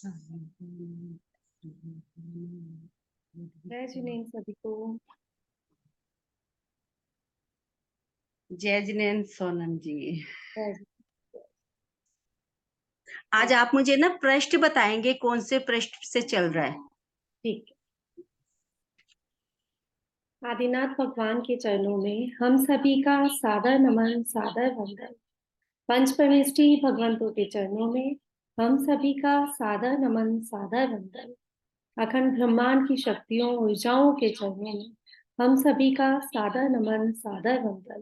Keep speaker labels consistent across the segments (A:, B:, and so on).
A: जय जिनेन्द्र सभी को।
B: जय जिनेन्द्र सोनम जी।
A: जय।
B: आज आप मुझे ना पृष्ठ बताएंगे कौन से पृष्ठ से चल रहा है?
A: ठीक है। आदिनाथ भगवान के चरणों में हम सभी का सादर नमन, सादर वंदन। पंच परमेष्टि भगवंतों के चरणों में हम सभी का सादर नमन, सादर वंदन। अखंड ब्रह्मांड की शक्तियों, ऊर्जाओं के चरणों में हम सभी का सादर नमन, सादर वंदन।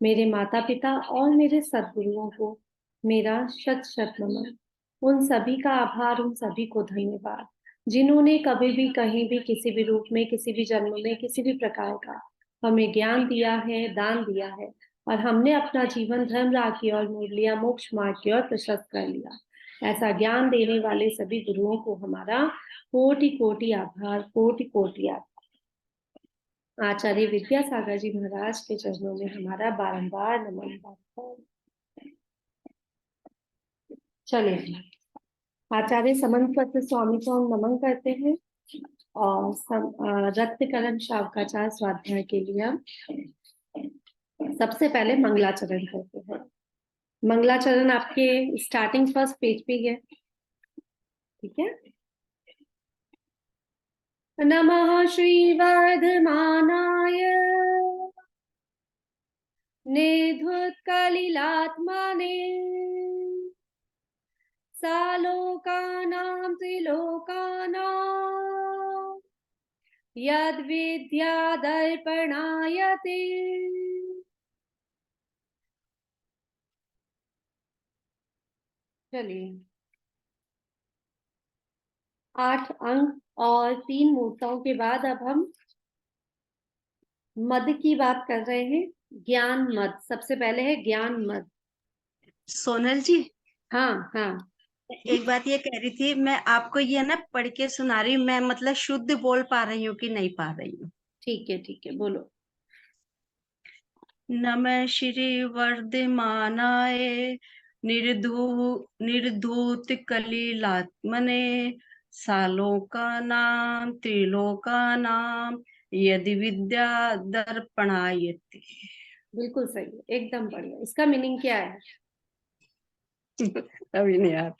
A: मेरे माता पिता और मेरे सद्गुरुओं को मेरा शत शत नमन। उन सभी का आभार, उन सभी को धन्यवाद जिन्होंने कभी भी, कहीं भी, किसी भी रूप में, किसी भी जन्म में, किसी भी प्रकार का हमें ज्ञान दिया है, दान दिया है, और हमने अपना जीवन धर्म राह की ओर मोड़ लिया, मोक्ष मार्ग की ओर प्रशस्त कर लिया। ऐसा ज्ञान देने वाले सभी गुरुओं को हमारा कोटि कोटि आभार, कोटि कोटि आभार। आचार्य विद्यासागर जी महाराज के चरणों में हमारा बारंबार नमन। चलिए, आचार्य समन्वत स्वामी को हम नमन करते हैं और रक्तकरण शावकाचार स्वाध्याय के लिए सबसे पहले मंगलाचरण करते हैं। मंगलाचरण आपके स्टार्टिंग फर्स्ट पेज पे है, ठीक है। नमः श्री वर्धमानाय निर्धुतकलिलात्मने सालोकानां त्रिलोकानां यद्विद्यादर्पणायते। चलिए, 8 अंक और 3 मूर्ताओं के बाद अब हम मद की बात कर रहे हैं। ज्ञान मद सबसे पहले है, ज्ञान मद।
B: सोनल जी,
A: हाँ हाँ,
B: एक बात ये कह रही थी, मैं आपको ये ना पढ़ के सुना रही हूँ, मैं मतलब शुद्ध बोल पा रही हूँ कि नहीं पा रही हूँ?
A: ठीक है, बोलो।
B: नमः श्री वर्धमानाय निर्धूत कलिलात्मने सालोकानां त्रिलोकानां यदि विद्या दर्पणायते।
A: बिल्कुल सही है, एकदम बढ़िया। इसका मीनिंग क्या है?
B: अभी नहीं यार।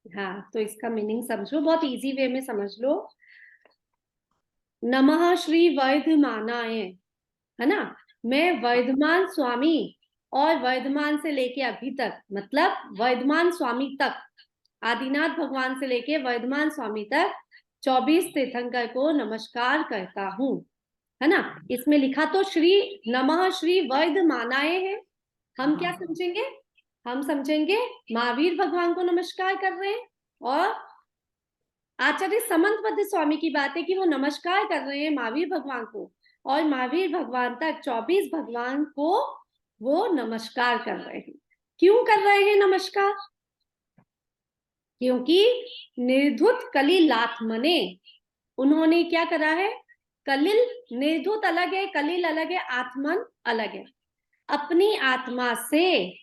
A: हाँ, तो इसका मीनिंग समझो, बहुत इजी वे में समझ लो। नमः श्री वर्धमानाय, है ना। मैं वर्धमान स्वामी, और वर्धमान से लेके अभी तक, मतलब वर्धमान स्वामी तक, आदिनाथ भगवान से लेके वर्धमान स्वामी तक 24 तीर्थंकर को नमस्कार करता हूँ, है ना। इसमें लिखा तो श्री, नमः श्री वर्धमानाय है। हम क्या समझेंगे? हम समझेंगे महावीर भगवान को नमस्कार कर रहे हैं। और आचार्य समन्वत स्वामी की बात है कि वो नमस्कार कर रहे हैं महावीर भगवान को, और महावीर भगवान तक 24 भगवान को वो नमस्कार कर रहे हैं। क्यों कर रहे हैं नमस्कार? क्योंकि निर्धुत कलिलात्मने, उन्होंने क्या करा है? कलिल, निर्धुत अलग है, कलिल अलग है, आत्मन अलग है। अपनी आत्मा से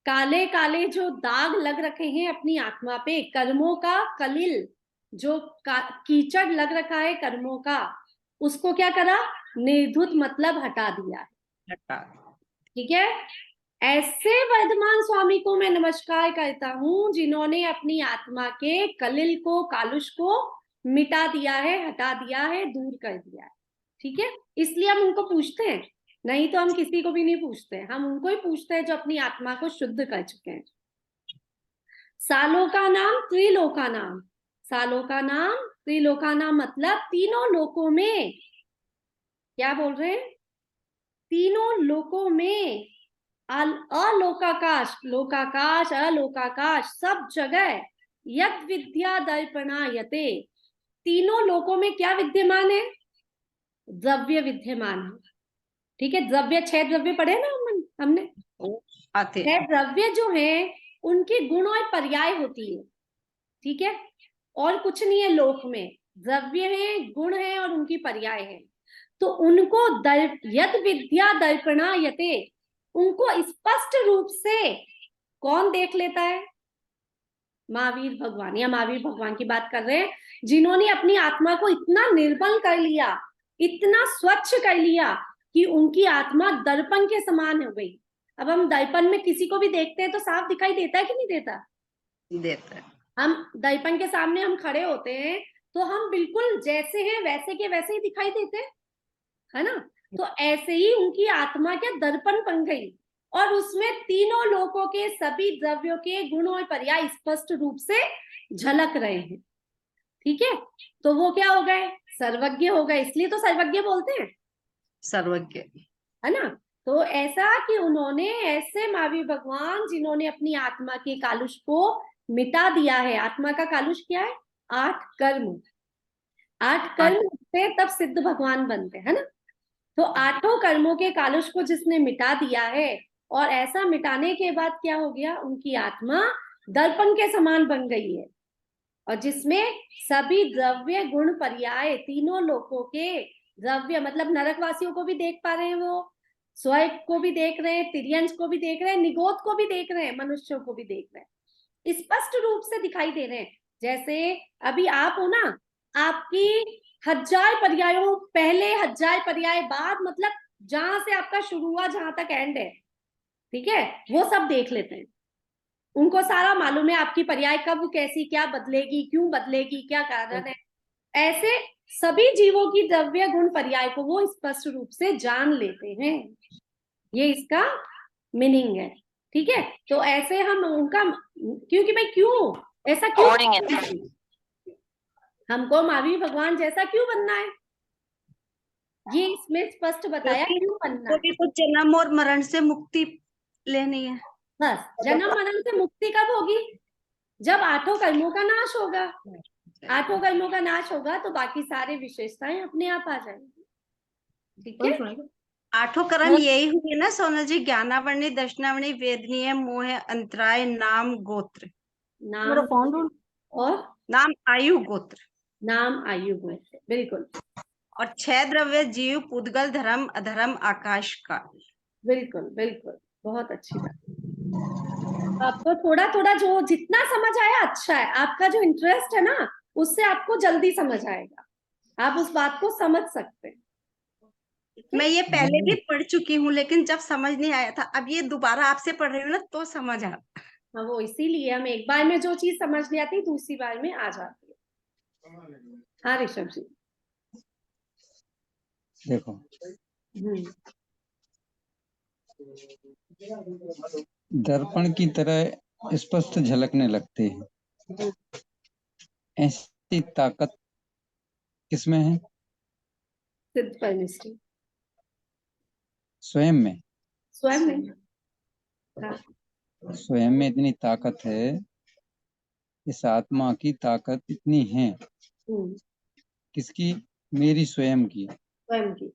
A: काले काले जो दाग लग रखे हैं अपनी आत्मा पे, कर्मों का कलिल, जो कीचड़ लग रखा है कर्मों का, उसको क्या करा? निर्धुत मतलब हटा दिया, ठीक है। ऐसे वर्धमान स्वामी को मैं नमस्कार करता हूं जिन्होंने अपनी आत्मा के कलिल को, कालुष को मिटा दिया है, हटा दिया है, दूर कर दिया है, ठीक है। इसलिए हम उनको पूछते हैं, नहीं तो हम किसी को भी नहीं पूछते, हम उनको ही पूछते हैं जो अपनी आत्मा को शुद्ध कर चुके हैं। सालों का नाम, त्रिलोका नाम। सालों का नाम, त्रिलोका नाम मतलब तीनों लोकों में, क्या बोल रहे हैं? तीनों लोकों में, अलोकाकाश, लोकाकाश, अलोकाकाश, सब जगह यद विद्या दर्पणायते। तीनों लोकों में क्या विद्यमान है? द्रव्य विद्यमान है, ठीक है। द्रव्य, 6 द्रव्य पढ़े ना हमने।
B: आते
A: 6 द्रव्य जो है उनके गुण और पर्याय होती है, ठीक है। और कुछ नहीं है लोक में, द्रव्य है, गुण है और उनकी पर्याय है। तो उनको यद विद्या महावीर भगवान या महावीर भगवान की बात कर रहे हैं, जिन्होंने अपनी आत्मा को इतना निर्मल कर लिया, इतना स्वच्छ कर लिया कि उनकी आत्मा दर्पण के समान हो गई। अब हम दर्पण में किसी को भी देखते हैं तो साफ दिखाई देता है कि नहीं देता?
B: देता है।
A: हम दर्पण के सामने हम खड़े होते हैं तो हम बिल्कुल जैसे हैं वैसे के वैसे ही दिखाई देते हैं, है ना? तो ऐसे ही उनकी आत्मा क्या दर्पण बन गई, और उसमें तीनों लोकों के सभी द्रव्यों के गुण और पर्याय स्पष्ट रूप से झलक रहे हैं। ठीक है, तो वो क्या हो गए? सर्वज्ञ हो गए, इसलिए तो सर्वज्ञ बोलते हैं,
B: सर्वज्ञ।
A: है ना? तो ऐसा कि उन्होंने, ऐसे महावीर भगवान जिन्होंने अपनी आत्मा के कालुष को मिटा दिया है। आत्मा का कालुष क्या है? 8 कर्म। 8 कर्म से तब सिद्ध भगवान बनते हैं, है ना? तो 8 कर्मों के कालुष को जिसने मिटा दिया है, और ऐसा मिटाने के बाद क्या हो गया? उनकी आत्मा दर्पण के समान बन गई है, और जिसमें सभी द्रव्य गुण पर्याय तीनों लोकों के द्रव्य, मतलब नरकवासियों को भी देख पा रहे हैं, वो स्वर्ग को भी देख रहे हैं, तिर्यंश को भी देख रहे हैं, निगोद को भी देख रहे हैं, मनुष्यों को भी देख रहे हैं, स्पष्ट रूप से दिखाई दे रहे हैं। जैसे अभी आप हो ना, आपकी 1000 पर्यायों पहले, 1000 पर्याय बाद, मतलब जहां से आपका शुरू हुआ जहां तक एंड है, ठीक है, वो सब देख लेते हैं। उनको सारा मालूम है आपकी पर्याय कब कैसी, क्या बदलेगी, क्यों बदलेगी, क्या कारण है। ऐसे सभी जीवों की द्रव्य गुण पर्याय को वो स्पष्ट रूप से जान लेते हैं। ये इसका मीनिंग है। ठीक है, तो ऐसे हम उनका, क्योंकि भाई क्यों ऐसा, क्यों हमको महावीर भगवान जैसा क्यों बनना है, ये इसमें स्पष्ट बताया क्यों बनना
B: वो
A: है।
B: भी कुछ जन्म और मरण से मुक्ति लेनी है।
A: बस जन्म मरण से मुक्ति कब होगी? जब 8 कर्मों का नाश होगा। 8 कर्मों का नाश होगा तो बाकी सारे विशेषताएं अपने आप आ जाएंगी। ठीक है,
B: 8 कर्म यही हुए ना सोनल जी? ज्ञानावरणी, दर्शनावरणी, वेदनीय, मोह, अंतराय, नाम, गोत्र।
A: नाम और
B: नाम, आयु, गोत्र।
A: नाम, आयु, गोत्र, बिल्कुल
B: और 6 द्रव्य, जीव, पुद्गल, धर्म, अधर्म, आकाश का।
A: बिल्कुल बिल्कुल, बहुत अच्छी बात। आपको थोड़ा थोड़ा जो जितना समझ आया अच्छा है, आपका जो इंटरेस्ट है ना उससे आपको जल्दी समझ आएगा, आप उस बात को समझ सकते हैं।
B: मैं ये पहले भी पढ़ चुकी हूँ, लेकिन जब समझ नहीं आया था, अब ये दोबारा आपसे पढ़ रही हूँ ना तो समझ आ।
A: हाँ, वो इसीलिए हम एक बार में जो चीज समझ नहीं आती दूसरी बार में आ जाती है। हाँ ऋषभ जी,
C: देखो, दर्पण की तरह स्पष्ट झलकने लगते हैं। ऐसी ताकत किसमें है?
A: सिद्ध परमेश्वरी
C: स्वयं में।
A: स्वयं में। हाँ,
C: स्वयं में इतनी ताकत है, इस आत्मा की ताकत इतनी है। किसकी? मेरी स्वयं की।
A: स्वयं की।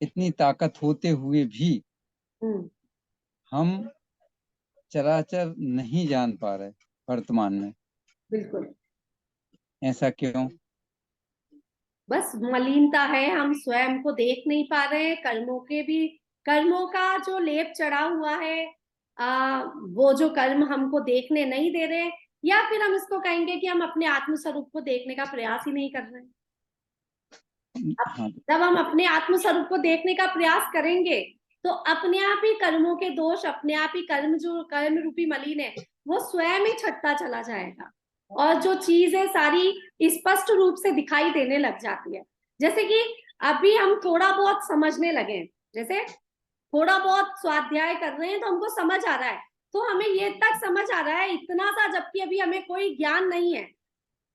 C: इतनी ताकत होते हुए भी हम चराचर नहीं जान पा रहे वर्तमान में।
A: बिल्कुल,
C: ऐसा क्यों?
A: बस मलिनता है, हम स्वयं को देख नहीं पा रहे हैं, कर्मों के भी, कर्मों का जो लेप चढ़ा हुआ है, वो जो कर्म हमको देखने नहीं दे रहे, या फिर हम इसको कहेंगे कि हम अपने आत्म स्वरूप को देखने का प्रयास ही नहीं कर रहे हैं।
C: हाँ।
A: जब हम अपने आत्म स्वरूप को देखने का प्रयास करेंगे तो अपने आप ही कर्मों के दोष, अपने आप ही कर्म, जो कर्म रूपी मलिन है, वो स्वयं ही छटता चला जाएगा, और जो चीज है सारी स्पष्ट रूप से दिखाई देने लग जाती है। जैसे कि अभी हम थोड़ा बहुत समझने लगे, जैसे थोड़ा बहुत स्वाध्याय कर रहे हैं तो हमको समझ आ रहा है, तो हमें ये तक समझ आ रहा है इतना सा, जबकि अभी हमें कोई ज्ञान नहीं है।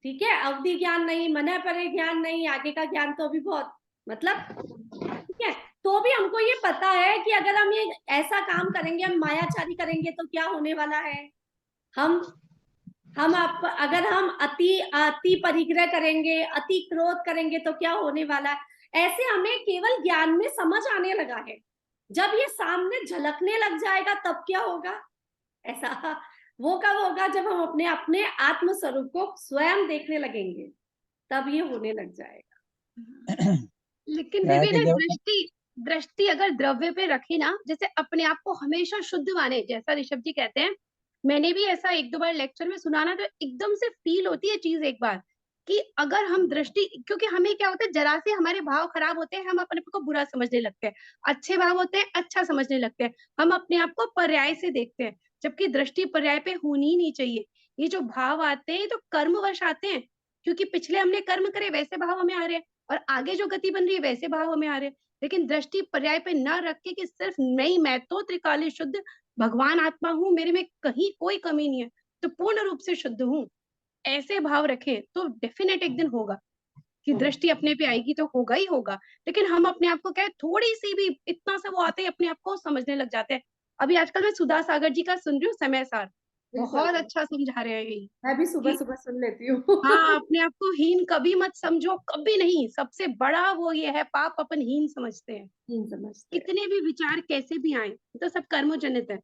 A: ठीक है, अवधि ज्ञान नहीं, मन परे ज्ञान नहीं, आगे का ज्ञान तो अभी बहुत, मतलब, ठीक है, तो भी हमको ये पता है कि अगर हम ये ऐसा काम करेंगे, हम मायाचारी करेंगे तो क्या होने वाला है। हम आप अगर हम अति अति परिग्रह करेंगे, अति क्रोध करेंगे तो क्या होने वाला है। ऐसे हमें केवल ज्ञान में समझ आने लगा है, जब ये सामने झलकने लग जाएगा तब क्या होगा। ऐसा वो कब होगा? जब हम अपने अपने आत्म स्वरूप को स्वयं देखने लगेंगे, तब ये होने लग जाएगा।
D: लेकिन फिर भी ना दृष्टि अगर द्रव्य पे रखी ना, जैसे अपने आप को हमेशा शुद्ध माने, जैसा ऋषभ जी कहते हैं मैंने भी ऐसा एक दो बार लेक्चर में सुना ना, तो एकदम से फील होती है चीज एक बार, कि अगर हम दृष्टि, क्योंकि हमें क्या होता है, जरा से हमारे भाव खराब होते हैं, हम अपने को बुरा समझने लगते हैं, अच्छे भाव होते हैं अच्छा समझने लगते हैं, हम अपने आप को पर्याय से देखते हैं, जबकि दृष्टि पर्याय पे होनी ही नहीं चाहिए। ये जो भाव आते हैं तो कर्मवश आते हैं, क्योंकि पिछले हमने कर्म करे वैसे भाव हमें आ रहे हैं, और आगे जो गति बन रही है वैसे भाव हमें आ रहे हैं। लेकिन दृष्टि पर्याय पे न रख के कि सिर्फ नहीं, मैं तो त्रिकाली शुद्ध भगवान आत्मा हूँ, मेरे में कहीं कोई कमी नहीं है, तो पूर्ण रूप से शुद्ध हूँ, ऐसे भाव रखे तो डेफिनेट एक दिन होगा कि दृष्टि अपने पे आएगी, तो होगा ही होगा। लेकिन हम अपने आप को क्या है, थोड़ी सी भी इतना सा वो आते ही अपने आप को समझने लग जाते हैं। अभी आजकल मैं सुधा सागर जी का सुन रही हूँ समय सार, बहुत अच्छा समझा रहे हैं यही,
A: मैं भी सुबह
D: कि
A: सुबह सुन लेती हूँ।
D: हाँ, अपने आप को हीन कभी मत समझो, कभी नहीं। सबसे बड़ा वो ये है, पाप अपन हीन समझते हैं।
A: नहीं समझते।
D: कितने भी विचार कैसे भी आए, तो सब कर्मजनित है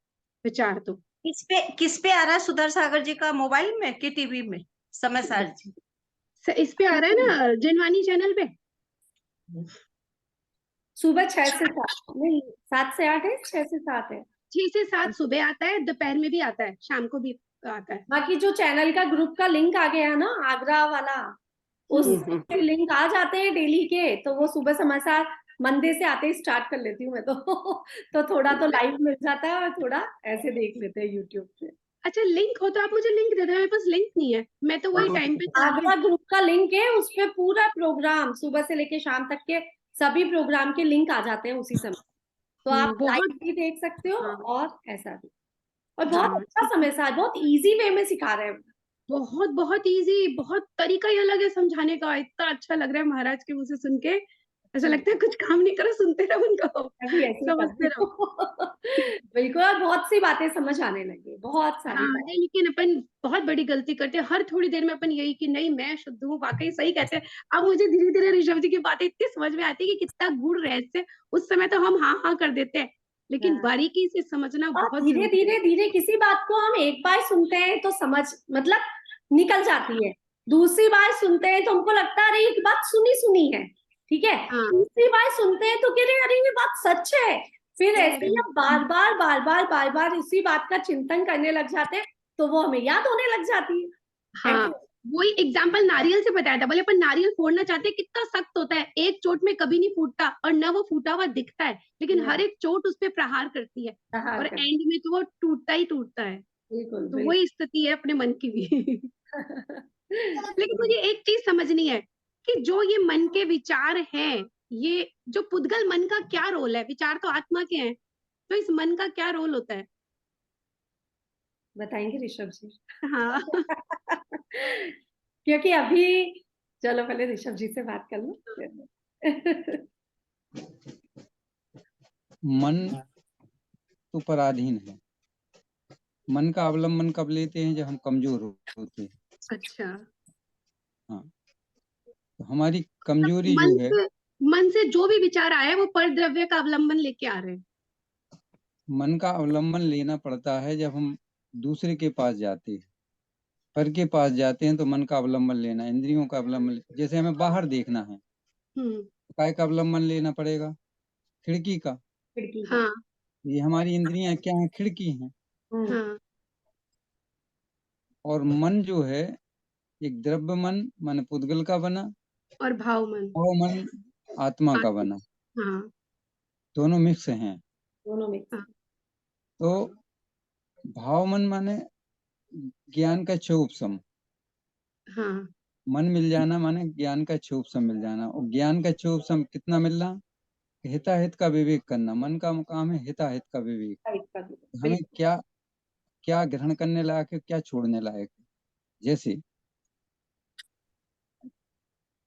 D: विचार तो।
B: किस पे आ रहा है सुधर सागर जी का, मोबाइल में कि टीवी में? समय सार जी
D: इस पे आ रहा है ना, जिनवानी चैनल पे।
A: सुबह 6 से 7 नहीं, 7 से 8 है, 6 से 7 है।
D: 6 से 7 सुबह आता है, दोपहर में भी आता है, शाम को भी आता है।
A: बाकी जो चैनल का ग्रुप का लिंक आ गया है ना, आगरा वाला, उस लिंक आ जाते हैं डेली के, तो वो सुबह समाचार मंडे से आते ही स्टार्ट कर लेती हूँ मैं तो। तो थोड़ा तो लाइव मिल जाता है और थोड़ा ऐसे देख लेते हैं यूट्यूब पे।
D: अच्छा, लिंक हो तो आप मुझे लिंक दे दो, मेरे पास लिंक नहीं है, मैं तो वही टाइम पे चला के।
A: आगरा ग्रुप का लिंक है, उसपे पूरा प्रोग्राम सुबह से लेके शाम तक के सभी प्रोग्राम के लिंक आ जाते हैं उसी समय, तो आप
D: बहुत।
A: लाइव भी देख सकते हो
D: हाँ,
A: और ऐसा भी। और बहुत
D: हाँ,
A: अच्छा समय साथ, बहुत इजी वे में सिखा रहे हैं।
D: बहुत बहुत इजी, बहुत तरीका ही अलग है समझाने का, इतना अच्छा लग रहा है महाराज के मुंह से सुन के, ऐसा लगता है कुछ काम नहीं करो, सुनते रहो उनको,
A: मैं भी ऐसे ही करती
D: समझते रहो।
A: हूँ। बिल्कुल, और बहुत सी बातें समझ आने लगी, बहुत
D: हाँ
A: सारी बातें।
D: नहीं, लेकिन अपन बहुत बड़ी गलती करते हैं, हर थोड़ी देर में अपन यही कि नहीं मैं शुद्ध हूँ, वाकई सही कहते हैं। अब मुझे धीरे धीरे ऋषभ जी की बातें इतनी समझ में आती है कि कितना गूढ़ रहस्य। उस समय तो हम हाँ हाँ कर देते हैं, लेकिन
A: हाँ।
D: बारीकी से समझना
A: और
D: बहुत
A: धीरे
D: जरूरी है।
A: धीरे धीरे किसी बात को हम एक बार सुनते हैं तो समझ मतलब निकल जाती है, दूसरी बार सुनते हैं तो हमको लगता है अरे ये बात सुनी सुनी है, ठीक है,
D: हाँ,
A: तीसरी बार सुनते हैं तो कह रहे अरे ये बात सच है। फिर ऐसे ही हम बार बार बार बार बार बार उसी बात का चिंतन करने लग जाते हैं, तो वो हमें याद होने लग जाती है
D: हाँ,
A: ऐसे।
D: वही एग्जाम्पल नारियल से बताया था, बोले अपन नारियल फोड़ना चाहते हैं, कितना सख्त होता है, एक चोट में कभी नहीं फूटता, और न वो फूटा हुआ दिखता है, लेकिन हर एक चोट उस पर प्रहार करती है,
A: हाँ,
D: और एंड में तो वो टूटता ही टूटता है।
A: बिल्कुल
D: तो
A: बिल्कुल।
D: वही स्थिति है अपने मन की भी। लेकिन मुझे एक चीज समझनी है, कि जो ये मन के विचार हैं, ये जो पुद्गल मन का क्या रोल है, विचार तो आत्मा के हैं, तो इस मन का क्या रोल होता है?
A: बताएंगे ऋषभ जी।
D: हाँ।
A: क्योंकि अभी, चलो पहले ऋषभ जी से बात कर लो।
C: मन तो पराधीन है। मन का अवलंबन कब लेते हैं? जब हम कमजोर होते हैं।
D: अच्छा,
C: हाँ, तो हमारी कमजोरी जो है,
D: मन से जो भी विचार आया है वो पर द्रव्य का अवलंबन लेके आ रहे हैं।
C: मन का अवलंबन लेना पड़ता है जब हम दूसरे के पास जाते हैं, पर के पास जाते हैं, तो मन का अवलंबन लेना, इंद्रियों का अवलंबन। जैसे हमें बाहर देखना है,
D: हम्म।
C: तो काय का अवलंबन लेना पड़ेगा? खिड़की का।
A: खिड़की का।
D: हाँ,
C: ये हमारी इंद्रियां क्या हैं? खिड़की हैं।
D: हाँ,
C: और मन जो है, एक द्रव्य मन मन पुद्गल का बना,
D: और भाव मन।
C: और मन आत्मा का
D: आत्मा।
C: बना,
D: हाँ,
C: दोनों मिक्स हैं।
A: दोनों में।
D: हाँ,
C: तो भाव मन माने ज्ञान का क्षोभसम।
D: हाँ,
C: मन मिल जाना माने ज्ञान का क्षोभसम मिल जाना। और ज्ञान का क्षोभसम कितना मिलना? हिताहित का विवेक करना। मन का काम है हिताहित का विवेक। हमें
D: बिल्कुल।
C: क्या क्या ग्रहण करने लायक है, क्या छोड़ने लायक है। जैसे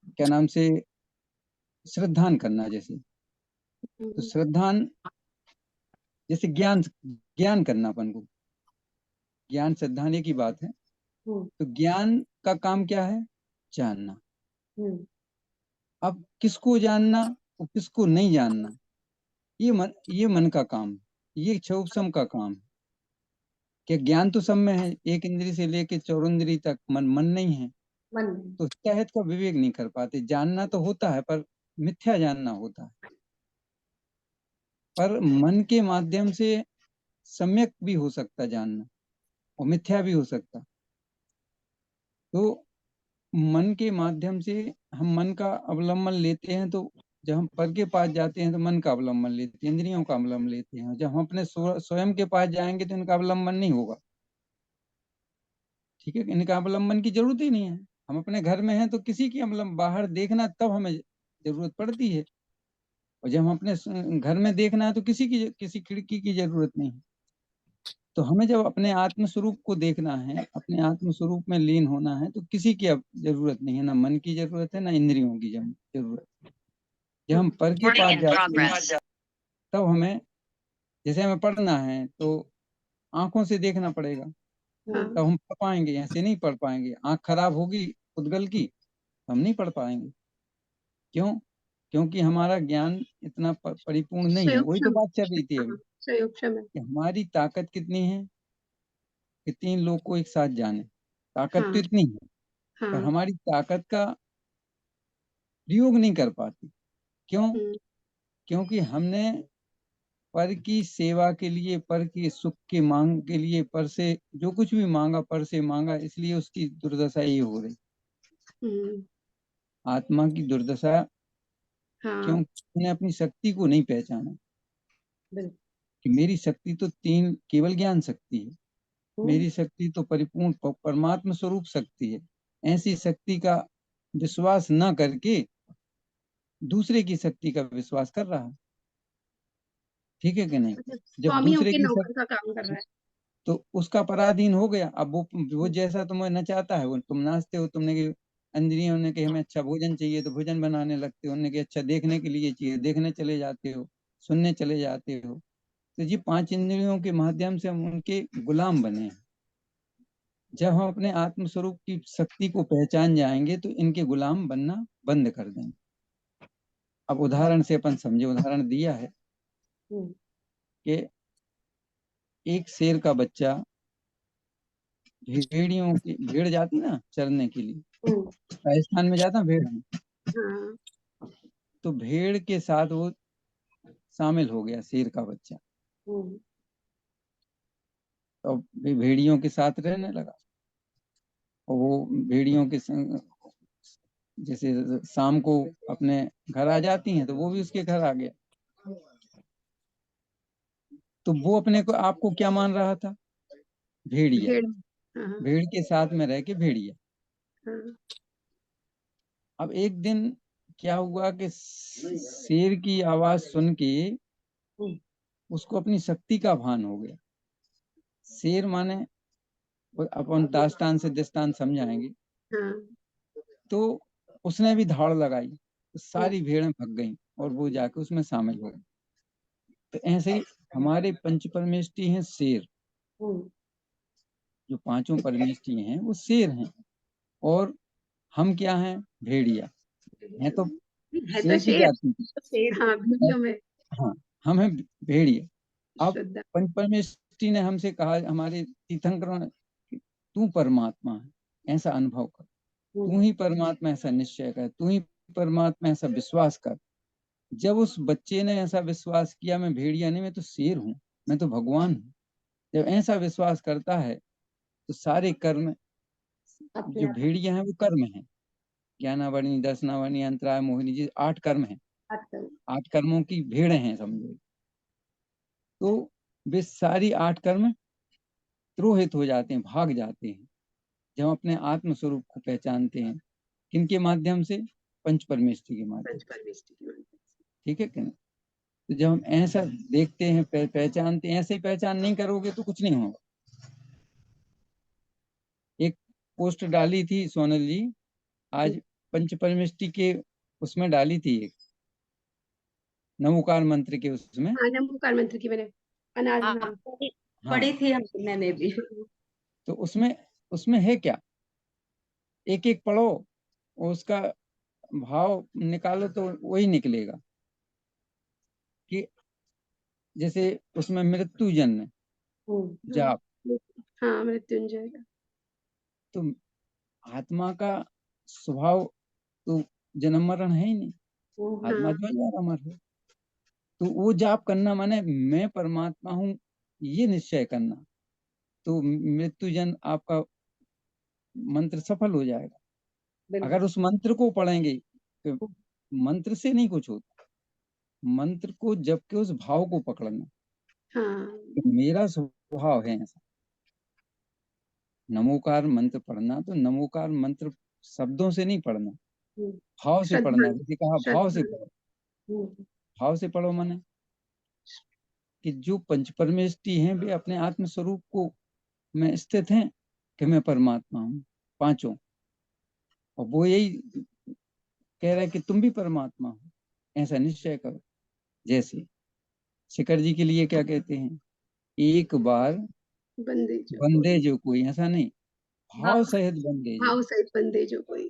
C: क्या नाम से श्रद्धान करना, जैसे तो श्रद्धान जैसे ज्ञान ज्ञान करना अपन को, ज्ञान श्रद्धान एक ही बात है। तो ज्ञान का काम क्या है? जानना। अब किसको जानना और किसको नहीं जानना, ये मन का काम है, ये क्षोभसम का काम है। क्या ज्ञान तो सब में है, एक इंद्री से लेके चौरिंद्री तक मन नहीं है,
A: मन।
C: तो हिताहित का विवेक नहीं कर पाते। जानना तो होता है पर मिथ्या जानना होता है। पर मन के माध्यम से सम्यक भी हो सकता जानना, और मिथ्या भी हो सकता। तो मन के माध्यम से हम मन का अवलंबन लेते हैं, तो जब हम पर के पास जाते हैं तो मन का अवलंबन लेते हैं, इंद्रियों का अवलंबन लेते हैं। जब हम अपने स्वयं के पास जाएंगे तो इनका अवलंबन नहीं होगा। ठीक है, इनका अवलंबन की जरूरत ही नहीं है। हम अपने घर में हैं तो किसी की अवलंबन, बाहर देखना तब हमें जरूरत पड़ती है, और जब हम अपने घर में देखना है तो किसी खिड़की की जरूरत नहीं है। तो हमें जब अपने आत्म स्वरूप को देखना है, अपने आत्म स्वरूप में लीन होना है, तो किसी की अब जरूरत नहीं है, ना मन की जरूरत है, ना इंद्रियों की जरूरत। जब हम पर के पास जाते हैं तब हमें, जैसे हमें पढ़ना है तो आंखों से देखना पड़ेगा,
D: हाँ
C: तब हम पढ़ पाएंगे, ऐसे नहीं पढ़ पाएंगे। आंख खराब होगी उद्गल की, हम नहीं पढ़ पाएंगे। क्यों? क्योंकि हमारा ज्ञान इतना परिपूर्ण नहीं है। वही तो
D: संयोगक्षम,
C: बात चल रही थी अभी,
D: हाँ संयोगक्षम है।
C: कि हमारी ताकत कितनी है कि 3 लोग को एक साथ जाने। ताकत तो
D: हाँ
C: इतनी है, पर
D: हाँ
C: हमारी ताकत का प्रयोग नहीं कर पाती। क्यों?
D: हम्म,
C: क्योंकि हमने पर की सेवा के लिए, पर की सुख की मांग के लिए, पर से जो कुछ भी मांगा, पर से मांगा, इसलिए उसकी दुर्दशा ये हो रही।
D: हम्म,
C: आत्मा की दुर्दशा
D: हाँ
C: क्योंकि उसने अपनी शक्ति को नहीं पहचाना,
A: बिल्कुल।
C: कि मेरी शक्ति तो 3 केवल ज्ञान शक्ति है, मेरी शक्ति तो परिपूर्ण परमात्मा स्वरूप शक्ति है। ऐसी शक्ति का विश्वास न करके दूसरे की शक्ति का विश्वास कर रहा है। ठीक है कि नहीं?
D: मतलब
C: जब
D: स्वामियों
C: दूसरे
D: के
C: की
D: नौकर का काम कर रहा है।
C: तो उसका पराधीन हो गया। अब वो जैसा तुम्हें नचाता है वो तुम नाचते हो। तुमने कि इंद्रियों ने कि हमें अच्छा भोजन चाहिए तो भोजन बनाने लगते हो, उन्होंने कि अच्छा देखने के लिए चाहिए, देखने चले जाते हो, सुनने चले जाते हो। तो ये 5 इंद्रियों के माध्यम से हम उनके गुलाम बने हैं। जब हम अपने आत्म स्वरूप की शक्ति को पहचान जाएंगे तो इनके गुलाम बनना बंद कर देंगे। अब उदाहरण से अपन समझे, उदाहरण दिया है कि एक शेर का बच्चा भेड़ियों की, भेड़ जाती ना चरने के लिए, राजस्थान में जाता भेड़ में,
D: हाँ
C: तो भेड़ के साथ वो शामिल हो गया, शेर का बच्चा। तो भी भेड़ियों के साथ रहने लगा, और वो भेड़ियों के संग, जैसे शाम को अपने घर आ जाती हैं तो वो भी उसके घर आ गया। तो वो अपने को आपको क्या मान रहा था? भेड़िया।
D: भेड़, हाँ
C: भेड़ के साथ में रह के भेड़िया।
D: हाँ
C: अब एक दिन क्या हुआ कि शेर की आवाज सुन के उसको अपनी शक्ति का भान हो गया। शेर माने, अपन दास्तान से दस्तान समझाएंगे,
D: हाँ
C: तो उसने भी धाड़ लगाई, तो सारी भेड़ें भग गईं और वो जाके उसमें शामिल हो गई। तो ऐसे ही हमारे पंच परमेष्टि हैं शेर, जो 5 परमेष्टि हैं वो शेर हैं, और हम क्या हैं? भेड़िया हैं। तो
D: है तो
C: शेर की
D: शेर,
C: जाति की।
D: हाँ भेड़ियों में
C: हाँ, हम हैं भेड़िया। अब
D: शुद्ध।
C: पंच परमेष्टि ने हमसे कहा, हमारे तीर्थंकरों ने, कि तू परमात्मा है ऐसा अनुभव कर, तू ही परमात्मा ऐसा निश्चय कर, तू ही परमात्मा ऐसा विश्वास कर। जब उस बच्चे ने ऐसा विश्वास किया, मैं भेड़िया नहीं, मैं तो शेर हूँ, मैं तो भगवान हूँ, जब ऐसा विश्वास करता है तो सारे कर्म, जो भेड़िया हैं वो कर्म है, ज्ञानावरणी, दर्शनावरणी, अंतराय, मोहिनी जी, 8 कर्म है। 8 कर्मों की भेड़ हैं समझो। तो वे सारी 8 कर्म द्रोहित हो जाते हैं, भाग जाते हैं, जब हम अपने आत्म स्वरूप को पहचानते हैं। किनके माध्यम से? पंच परमेष्टि के माध्यम।
D: पंच परमेष्टि की वजह से।
C: ठीक है कि नहीं? तो जब हम ऐसा देखते हैं, पहचानते हैं, ऐसे ही पहचान नहीं करोगे तो कुछ नहीं होगा। एक पोस्ट डाली थी सोनल जी आज, पंच परमेष्टि के उसमें डाली थी, एक नमोकार मंत्र के उसमें।
D: हाँ नमोकार मंत्र की मैंने अनाज नाम।
C: हाँ,
B: पढ़ी थी मैंने भी।
C: तो उसमें उसमें है क्या? एक एक पढ़ो, उसका भाव निकालो तो वही निकलेगा। कि जैसे उसमें मृत्यु जन्म जाप,
D: हाँ मृत्युंजय का।
C: तो आत्मा का स्वभाव तो जन्म मरण है ही नहीं, आत्मा
D: हाँ
C: जो अमर है। तो वो जाप करना माने मैं परमात्मा हूँ, ये निश्चय करना। तो मृत्युजन आपका मंत्र सफल हो जाएगा।
A: बिल्कुल।
C: अगर उस मंत्र को पढ़ेंगे तो मंत्र से नहीं कुछ होता, मंत्र को जबकि उस भाव को पकड़ना।
D: हाँ
C: तो मेरा स्वभाव है ऐसा, नमोकार मंत्र पढ़ना तो नमोकार मंत्र शब्दों से नहीं पढ़ना,
A: हम्म,
C: भाव से पढ़ना।
D: श्रद्धांजलि
C: जैसे कहा भाव से पढ़ो,
A: हम्म,
C: भाव से पढ़ो माने कि जो पंच परमेष्टि हैं वे अपने आत्म स्वरूप को में स्थित हैं कि मैं परमात्मा हूँ, पांचों। और वो यही कह रहा है कि तुम भी परमात्मा हो, ऐसा निश्चय करो। जैसे शिखर जी के लिए क्या कहते हैं, एक बार
D: बंदे जो
C: बंदे
D: कोई,
C: जो कोई, ऐसा नहीं, भाव सहित बंदे जो।
D: भाव सहित बंदे जो कोई।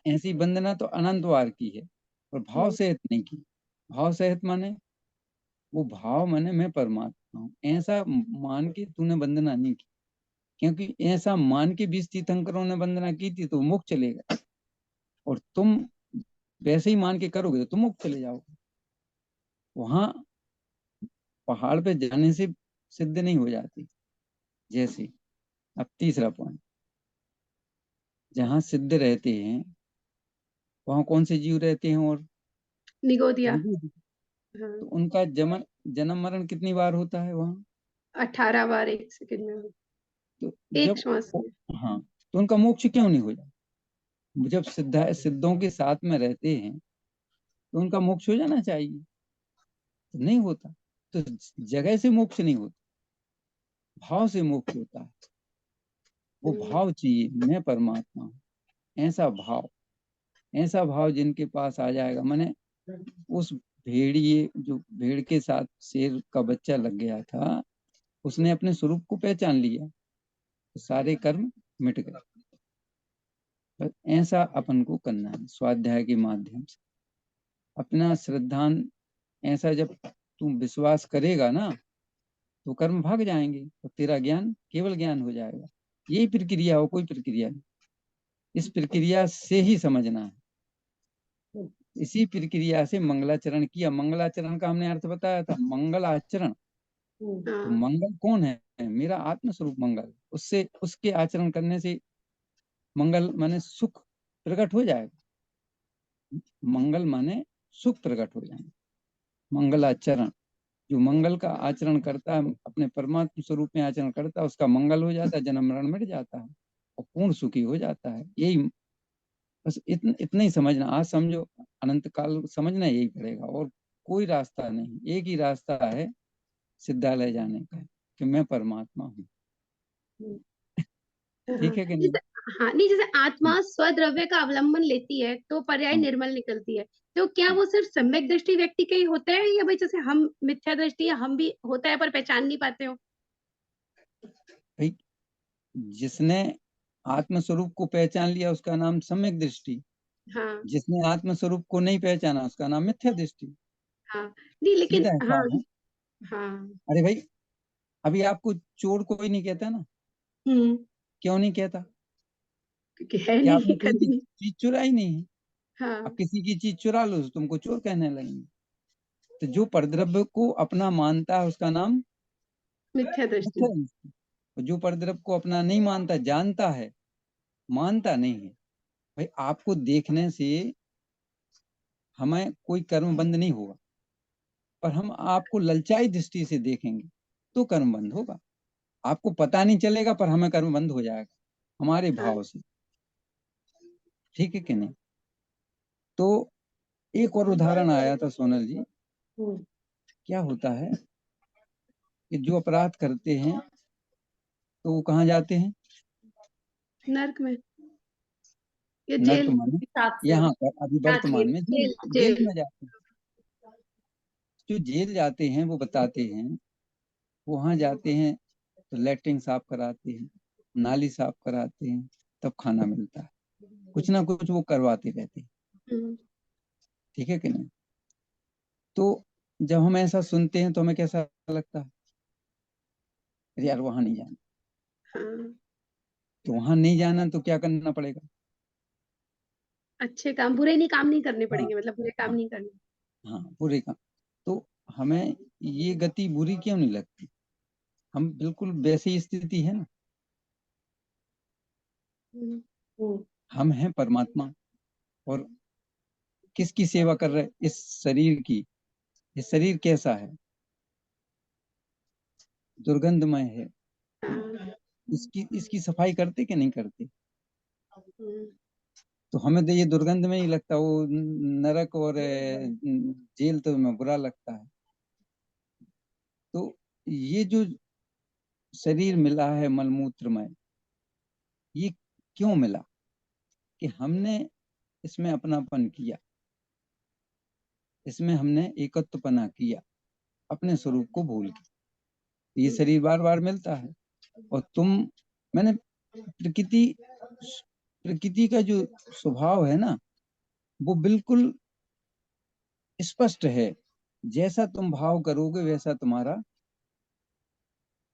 C: ऐसी वंदना तो अनंत बार की है, और भाव सहित नहीं की। भाव सहित माने वो भाव माने मैं परमात्मा हूँ, ऐसा मान के तूने वंदना नहीं की। क्योंकि ऐसा मान के 20 तीर्थंकरों ने वंदना की थी तो मुक्त चलेगा, और तुम वैसे ही मान के करोगे तो तुम मुक्त चले जाओगे। वहां पहाड़ पे जाने से सिद्ध नहीं हो जाती। जैसे अब तीसरा पॉइंट, जहाँ सिद्ध रहते हैं वहां कौन से जीव रहते हैं, और
D: निगोदिया।
C: निगूढ़।
D: हाँ
C: तो उनका जन्म मरण कितनी बार होता है वहां,
D: 18 बार 1 सेकंड में,
C: तो
D: एक
C: जब,
D: श्वास में।
C: हाँ, तो उनका मोक्ष क्यों नहीं हो जाता। जब सिद्धों के साथ में रहते हैं तो उनका मोक्ष हो जाना चाहिए, तो नहीं होता। तो जगह से मोक्ष नहीं होता, भाव से मोक्ष होता है। वो भाव चाहिए, मैं परमात्मा हूँ, ऐसा भाव। ऐसा भाव जिनके पास आ जाएगा, माने उस भेड़िए जो भेड़ के साथ शेर का बच्चा लग गया था, उसने अपने स्वरूप को पहचान लिया तो सारे कर्म मिट गए। बस ऐसा अपन को करना है स्वाध्याय के माध्यम से। अपना श्रद्धान ऐसा जब तू विश्वास करेगा ना तो कर्म भाग जाएंगे और तेरा ज्ञान केवल ज्ञान हो जाएगा। यही प्रक्रिया हो, कोई प्रक्रिया नहीं। इस प्रक्रिया से ही समझना है। इसी प्रक्रिया से मंगलाचरण किया। मंगलाचरण का हमने अर्थ बताया था, मंगल आचरण। तो मंगल कौन है, मेरा आत्म स्वरूप मंगल। उससे उसके आचरण करने से मंगल माने सुख प्रकट हो जाएगा। मंगल माने सुख प्रकट हो जाएगा। मंगलाचरण, जो मंगल का आचरण करता है, अपने परमात्मा स्वरूप में आचरण करता है, उसका मंगल हो जाता है, जन्म मरण मिट जाता है और पूर्ण सुखी हो जाता है। यही बस इतना ही समझना। आज समझो, अनंत काल समझना यही पड़ेगा, और कोई रास्ता नहीं। एक ही रास्ता है सिद्धालय जाने का, कि मैं परमात्मा हूँ। ठीक है कि नहीं।
D: जैसे, हाँ नहीं, जैसे आत्मा स्वद्रव्य का अवलंबन लेती है तो पर्याय
C: हाँ,
D: निर्मल निकलती है। तो क्या
C: हाँ।
D: वो सिर्फ सम्यक दृष्टि व्यक्ति का ही होता है, या भाई जैसे हम मिथ्या दृष्टि है, हम भी होता है पर पहचान नहीं पाते हो?
C: भाई, जिसने आत्म स्वरूप को पहचान लिया उसका नाम सम्यक दृष्टि,
D: हाँ
C: जिसने आत्म स्वरूप को नहीं पहचाना उसका नाम मिथ्या दृष्टि।
D: हाँ नहीं लेकिन
C: सीधा
D: हाँ
C: हिसाब है।
D: हाँ।
C: अरे भाई, अभी आपको चोर कोई नहीं कहता ना,
D: हम्म।
C: क्यों नहीं कहता,
D: क्योंकि है
C: कि आपने
D: नहीं
C: किसी की
D: कभी।
C: चीज चुराई नहीं है। अब
D: हाँ
C: किसी की चीज चुरा लो तो तुमको चोर कहने लगेंगे। तो जो परद्रव्य को अपना मानता है उसका नाम
D: मिथ्या दृष्टि।
C: मिथ्या दृष्टि। और जो परद्रव्य को अपना नहीं मानता, जानता है, मानता नहीं है। भाई, आपको देखने से हमें कोई कर्म बंद नहीं होगा, पर हम आपको ललचाई दृष्टि से देखेंगे तो कर्म बंद होगा। आपको पता नहीं चलेगा पर हमें कर्म बंद हो जाएगा हमारे
D: हाँ
C: भाव से। ठीक है कि नहीं। तो एक और उदाहरण आया था सोनल जी। क्या होता है कि जो अपराध करते हैं तो वो कहाँ जाते हैं,
D: नर्क में या
C: नर्क
D: जेल।
C: माने
A: हिसाब से
C: यहाँ पर अभी
D: हाँ
C: वर्तमान में जेल,
D: जेल
C: जेल
D: जेल।
C: में जाते हैं। जो जेल जाते हैं वो बताते हैं, वहां जाते हैं तो लेटरिन साफ कराते हैं, नाली साफ कराते हैं, तब खाना मिलता है। कुछ ना कुछ वो करवाते रहते हैं।
D: हम्म,
C: ठीक है कि नहीं। तो जब हम ऐसा सुनते हैं तो हमें कैसा लगता है, अरे यार वहां नहीं जाना।
D: हाँ
C: तो वहां नहीं जाना तो क्या करना पड़ेगा।
D: अच्छे काम, बुरे नहीं काम नहीं करने
C: हाँ,
D: पड़ेंगे, मतलब बुरे काम
C: हाँ,
D: नहीं करने।
C: हाँ, बुरे काम। तो हमें ये गति बुरी क्यों नहीं लगती, हम बिल्कुल वैसी स्थिति है ना,
A: हम्म,
C: हम हैं परमात्मा और किसकी सेवा कर रहे हैं? इस शरीर की। ये शरीर कैसा है? दुर्गंधमय है। इसकी सफाई करते कि नहीं करते? तो हमें तो ये दुर्गंध में ही लगता है, वो नरक और जेल तो हमें बुरा लगता है। तो ये जो शरीर मिला है मलमूत्रमय, ये क्यों मिला? कि हमने इसमें अपनापन किया, इसमें हमने एकत्वपना किया, अपने स्वरूप को भूल के। ये शरीर बार बार मिलता है। और मैंने प्रकृति का जो स्वभाव है ना, वो बिल्कुल स्पष्ट है। जैसा तुम भाव करोगे वैसा तुम्हारा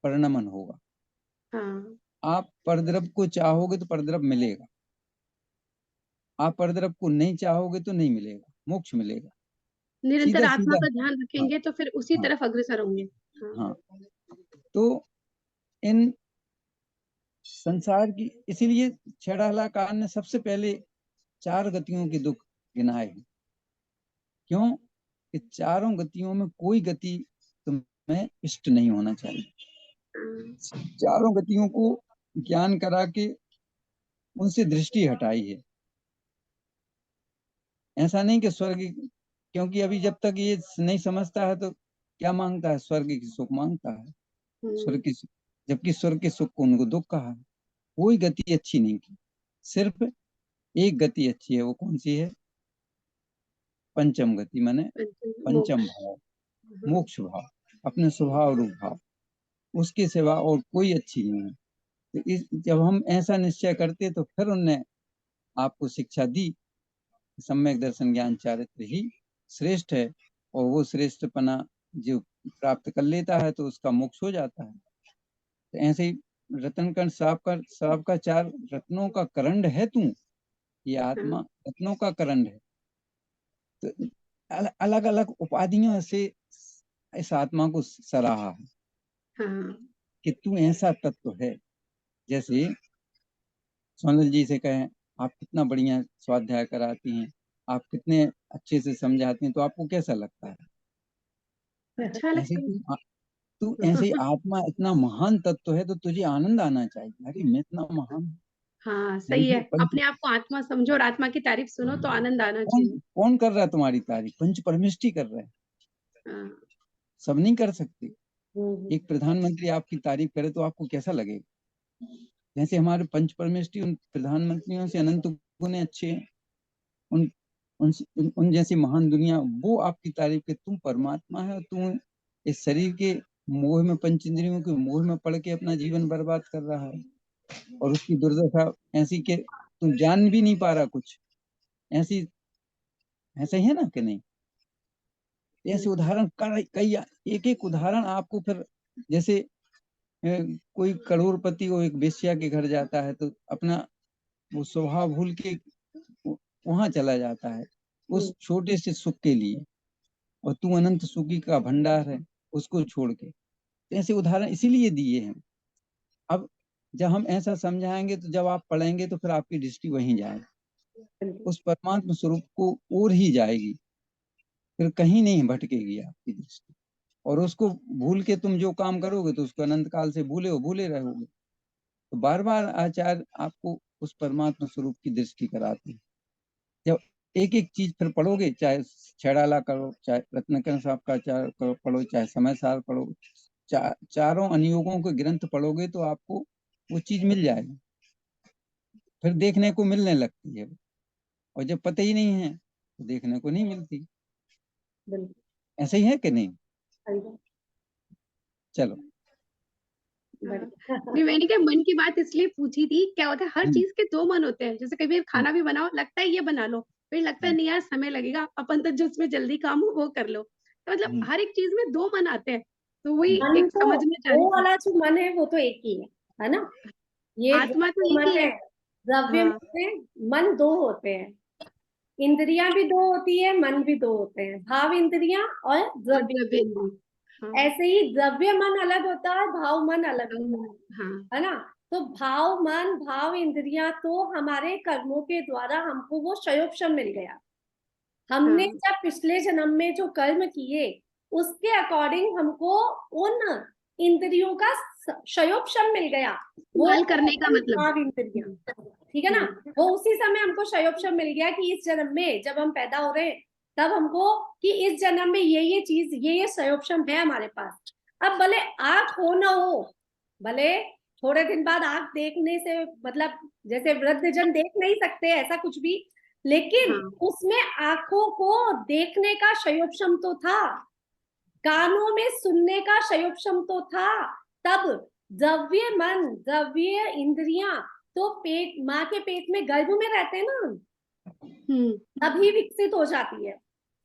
C: परिणमन होगा।
D: हाँ,
C: आप परद्रव को चाहोगे तो परद्रव मिलेगा, आप परद्रव को नहीं चाहोगे तो नहीं मिलेगा, मोक्ष मिलेगा।
D: निरंतर
C: सीधा
D: आत्मा
C: सीधा।
D: का ध्यान
C: हाँ
D: रखेंगे तो फिर उसी
C: हाँ
D: तरफ अग्रसर होंगे। हाँ,
C: हाँ। तो इन संसार की, इसीलिए छेड़ालाकार ने सबसे पहले 4 गतियों के दुख गिनाए हैं। क्यों? कि चारों गतियों में कोई गति तुम्हें इष्ट नहीं होना चाहिए। चारों गतियों को ज्ञान करा के उनसे दृष्टि हटाई है। ऐसा नहीं कि स्वर्ग, क्योंकि अभी जब तक ये नहीं समझता है तो क्या मांगता है? स्वर्ग की सुख मांगता है, स्वर्ग की सुख। जबकि स्वर्ग के सुख को उनको दुख कहा है। कोई गति अच्छी नहीं की, सिर्फ एक गति अच्छी है। वो कौन सी है? पंचम गति, माने पंचम
D: मोक्ष।
C: भाव, मोक्ष भाव, अपने स्वभाव रूप भाव। उसके सिवा और कोई अच्छी नहीं है। तो जब हम ऐसा निश्चय करते तो फिर उनने आपको शिक्षा दी, सम्यक दर्शन ज्ञान चारित्र ही श्रेष्ठ है। और वो श्रेष्ठपना जो प्राप्त कर लेता है तो उसका मोक्ष हो जाता है। तो ऐसे ही रत्नकण साहब का 4 रत्नों का करंड है तू। ये आत्मा रत्नों का करंड है। तो अलग अलग उपाधियों से इस आत्मा को सराहा है
D: हाँ,
C: कि तू ऐसा तत्व है। जैसे सोनल जी से कहें, आप कितना बढ़िया स्वाध्याय कराती हैं, आप कितने अच्छे से समझाती हैं, तो आपको कैसा लगता है?
D: अच्छा
C: ऐसे
D: लगता
C: तू
D: है।
C: ऐसे आत्मा इतना महान तत्व है तो तुझे आनंद आना चाहिए। अरे मैं इतना महान हूँ।
D: हाँ, सही
C: मुझे
D: है। अपने आप को आत्मा समझो और आत्मा की तारीफ सुनो तो आनंद आना
C: कौन
D: चाहिए।
C: कौन कर रहा है तुम्हारी तारीफ? पंच परमेष्टि कर रहे हैं,
D: हाँ,
C: सब नहीं कर सकते। एक प्रधानमंत्री आपकी तारीफ करे तो आपको कैसा लगेगा? जैसे हमारे पंच परमेष्टि उन प्रधानमंत्रियों से अनंत गुने अच्छे हैं। उन उन जैसी महान दुनिया वो आपकी तारीफ के, तुम परमात्मा है और तुम इस शरीर के मोह में, पंच इंद्रियों के मोह में पड़ के अपना जीवन बर्बाद कर रहा है। और उसकी दुर्दशा ऐसी के तुम जान भी नहीं पा रहा कुछ। ऐसी, ऐसा ही है ना कि नहीं? ऐसे उदाहरण कई, एक एक उदाहरण आपको फिर, जैसे कोई करोड़पति वो एक वेश्या के घर जाता है तो अपना वो स्वभाव भूल के वहां चला जाता है उस छोटे से सुख के लिए। और तू अनंत सुखी का भंडार है उसको छोड़ के। ऐसे उदाहरण इसीलिए दिए हैं। अब जब हम ऐसा समझाएंगे तो जब आप पढ़ेंगे तो फिर आपकी दृष्टि वहीं जाएगी, उस परमात्मा स्वरूप को ओर ही जाएगी, फिर कहीं नहीं भटकेगी आपकी दृष्टि। और उसको भूल के तुम जो काम करोगे तो उसको अनंत काल से भूले रहोगे। तो बार बार आचार्य आपको उस परमात्मा स्वरूप की दृष्टि कराते हैं। जब एक एक चीज फिर पढ़ोगे, चाहे छेड़ाला करो, चाहे रत्नकरण साहब का पढ़ो, चाहे समय सार पढ़ो, चारों अनुयोगों के ग्रंथ पढ़ोगे तो आपको वो चीज मिल जाएगी, फिर देखने को मिलने लगती है। और जब पता ही नहीं है तो देखने को नहीं मिलती। ऐसा ही है कि नहीं? चलो।
D: नहीं, मैंने क्या मन की बात इसलिए पूछी थी, क्या होता है हर चीज के 2 मन होते हैं। जैसे कभी खाना भी बनाओ, लगता है ये बना लो, फिर लगता है नहीं यार समय लगेगा, अपन तो जिसमें जल्दी काम हो वो कर लो। तो मतलब हर एक चीज में 2 मन आते हैं, तो वही
A: मन
D: एक
A: तो
D: समझना चाह
A: वो
D: रही थी।
A: वाला जो मन है वो तो एक ही है ना? ये
D: आत्मा तो
A: द्रव्य
D: एक
A: मन
D: ही
A: है।
D: है।
A: द्रव्य
D: हाँ,
A: में मन 2 होते हैं, इंद्रियां भी 2 होती है, मन भी 2 होते हैं, भाव इंद्रियां और
D: और
A: द्रव्य
D: द्रव्य
A: इंद्रियां।
D: इंद्रिय। हाँ
A: ऐसे ही द्रव्य मन अलग होता है, भाव मन अलग होता
D: हाँ
A: है ना। तो भाव मन, भाव इंद्रियां तो हमारे कर्मों के द्वारा हमको वो क्षयोपशम मिल गया। हमने
D: हाँ।
A: जब पिछले जन्म में जो कर्म किए उसके अकॉर्डिंग हमको उन इंद्रियों का क्षयोपशम मिल गया। वो
D: इस्तेमाल करने का मतलब।
A: भाव इंद्रियां, ठीक है ना। वो उसी समय हमको क्षयोपशम मिल गया कि इस जन्म में जब हम पैदा हो रहे हैं तब हमको कि इस जन्म में ये चीज ये क्षयोपशम है हमारे पास। अब भले आंख हो ना हो, भले थोड़े दिन बाद आंख देखने से मतलब जैसे वृद्ध जन देख नहीं सकते ऐसा कुछ भी, लेकिन
D: हाँ।
A: उसमें आंखों को देखने का क्षयोपशम तो था, कानों में सुनने का क्षयोपशम तो था। तब द्रव्य मन, द्रव्य इंद्रियां तो पेट, माँ के पेट में गर्भ में रहते हैं ना, तभी विकसित हो जाती है,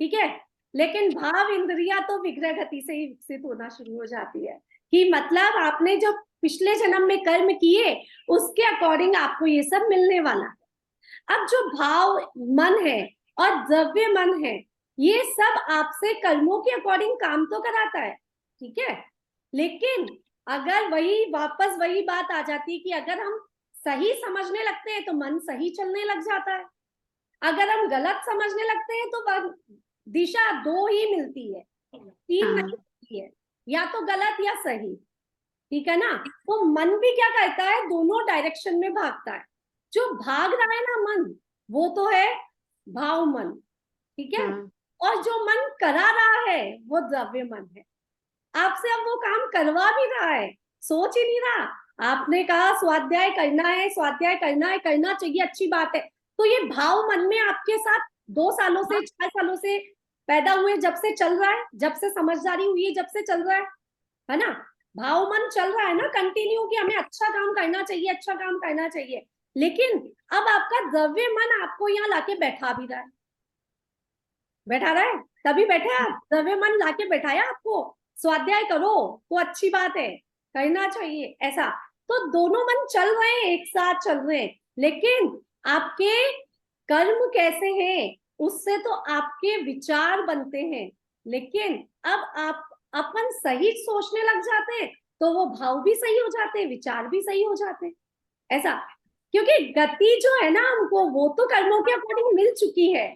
A: ठीक है। लेकिन भाव इंद्रियां तो विग्रह गति से ही विकसित होना शुरू हो जाती है, कि मतलब आपने जो पिछले जन्म में कर्म किए उसके अकॉर्डिंग आपको ये सब मिलने वाला है। अब जो भाव मन है और द्रव्य मन है ये सब आपसे कर्मों के अकॉर्डिंग काम तो कराता है, ठीक है। लेकिन अगर वही वापस वही बात आ जाती है कि अगर हम सही समझने लगते हैं तो मन सही चलने लग जाता है, अगर हम गलत समझने लगते हैं तो दिशा दो ही मिलती है, तीन
D: हाँ।
A: नहीं मिलती है, या तो गलत या सही, ठीक है ना। तो मन भी क्या करता है, दोनों डायरेक्शन में भागता है। जो भाग रहा है ना मन, वो तो है भाव मन, ठीक है।
D: हाँ।
A: और जो मन करा रहा है वो द्रव्य मन है, आपसे अब वो काम करवा भी रहा है, सोच ही नहीं रहा। आपने कहा स्वाध्याय करना है, स्वाध्याय करना है, करना चाहिए, अच्छी बात है। तो ये भाव मन में आपके साथ 2 सालों से 4 सालों से पैदा हुए जब से चल रहा है, जब से समझदारी हुई है जब से चल रहा है ना। भाव मन चल रहा है ना कंटिन्यू कि हमें अच्छा काम करना चाहिए, अच्छा काम करना चाहिए। लेकिन अब आपका द्रव्य मन आपको यहाँ लाके बैठा भी रहा है, बैठा रहा है, तभी बैठे आप, द्रव्य मन लाके बैठाया आपको, स्वाध्याय करो वो अच्छी बात है, करना चाहिए ऐसा। तो दोनों मन चल रहे हैं, एक साथ चल रहे हैं। लेकिन आपके कर्म कैसे हैं उससे तो आपके विचार बनते हैं। लेकिन अब आप अपन सही सोचने लग जाते हैं तो वो भाव भी सही हो जाते हैं, विचार भी सही हो जाते हैं, ऐसा। क्योंकि गति जो है ना हमको वो तो कर्मों के अकॉर्डिंग मिल चुकी है।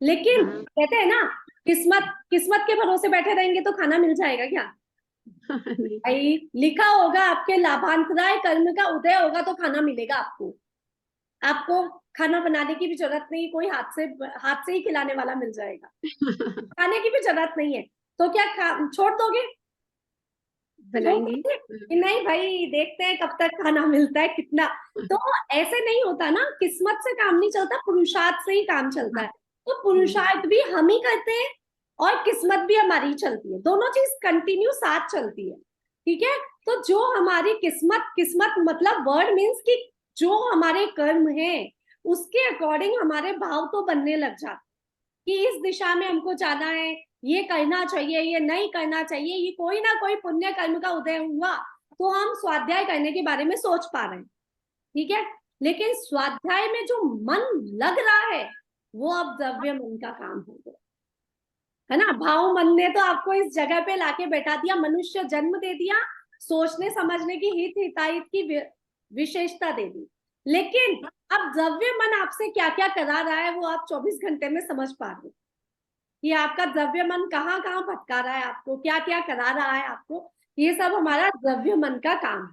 A: लेकिन कहते हैं ना किस्मत, किस्मत के भरोसे बैठे रहेंगे तो खाना मिल जाएगा क्या? भाई लिखा होगा आपके लाभांतराय कर्म का उदय होगा तो खाना मिलेगा आपको, आपको खाना बनाने की भी जरूरत नहीं, कोई हाथ से ही खिलाने वाला मिल जाएगा, खाने की भी जरूरत नहीं है। तो क्या छोड़ दोगे?
D: बनाएंगे।
A: नहीं भाई देखते हैं कब तक खाना मिलता है कितना। तो ऐसे नहीं होता ना, किस्मत से काम नहीं चलता, पुरुषार्थ से ही काम चलता है। तो पुरुषार्थ भी हम ही करते हैं और किस्मत भी हमारी चलती है, दोनों चीज कंटिन्यू साथ चलती है, ठीक है। तो जो हमारी किस्मत, किस्मत मतलब वर्ड मीन्स कि जो हमारे कर्म हैं उसके अकॉर्डिंग हमारे भाव तो बनने लग जाते कि इस दिशा में हमको जाना है, ये करना चाहिए, ये नहीं करना चाहिए, ये कोई ना कोई पुण्य कर्म का उदय हुआ तो हम स्वाध्याय करने के बारे में सोच पा रहे हैं, ठीक है। लेकिन स्वाध्याय में जो मन लग रहा है वो अब द्रव्य मन का काम हो गया, है ना। भाव मन ने तो आपको इस जगह पे लाके बैठा दिया, मनुष्य जन्म दे दिया, सोचने समझने की हित हिताहित की विशेषता दे दी। लेकिन अब द्रव्य मन आपसे क्या क्या करा रहा है वो आप 24 घंटे में समझ पा रहे हो कि आपका द्रव्य मन कहाँ कहाँ भटका रहा है, आपको क्या क्या करा रहा है आपको, ये सब हमारा द्रव्य मन का काम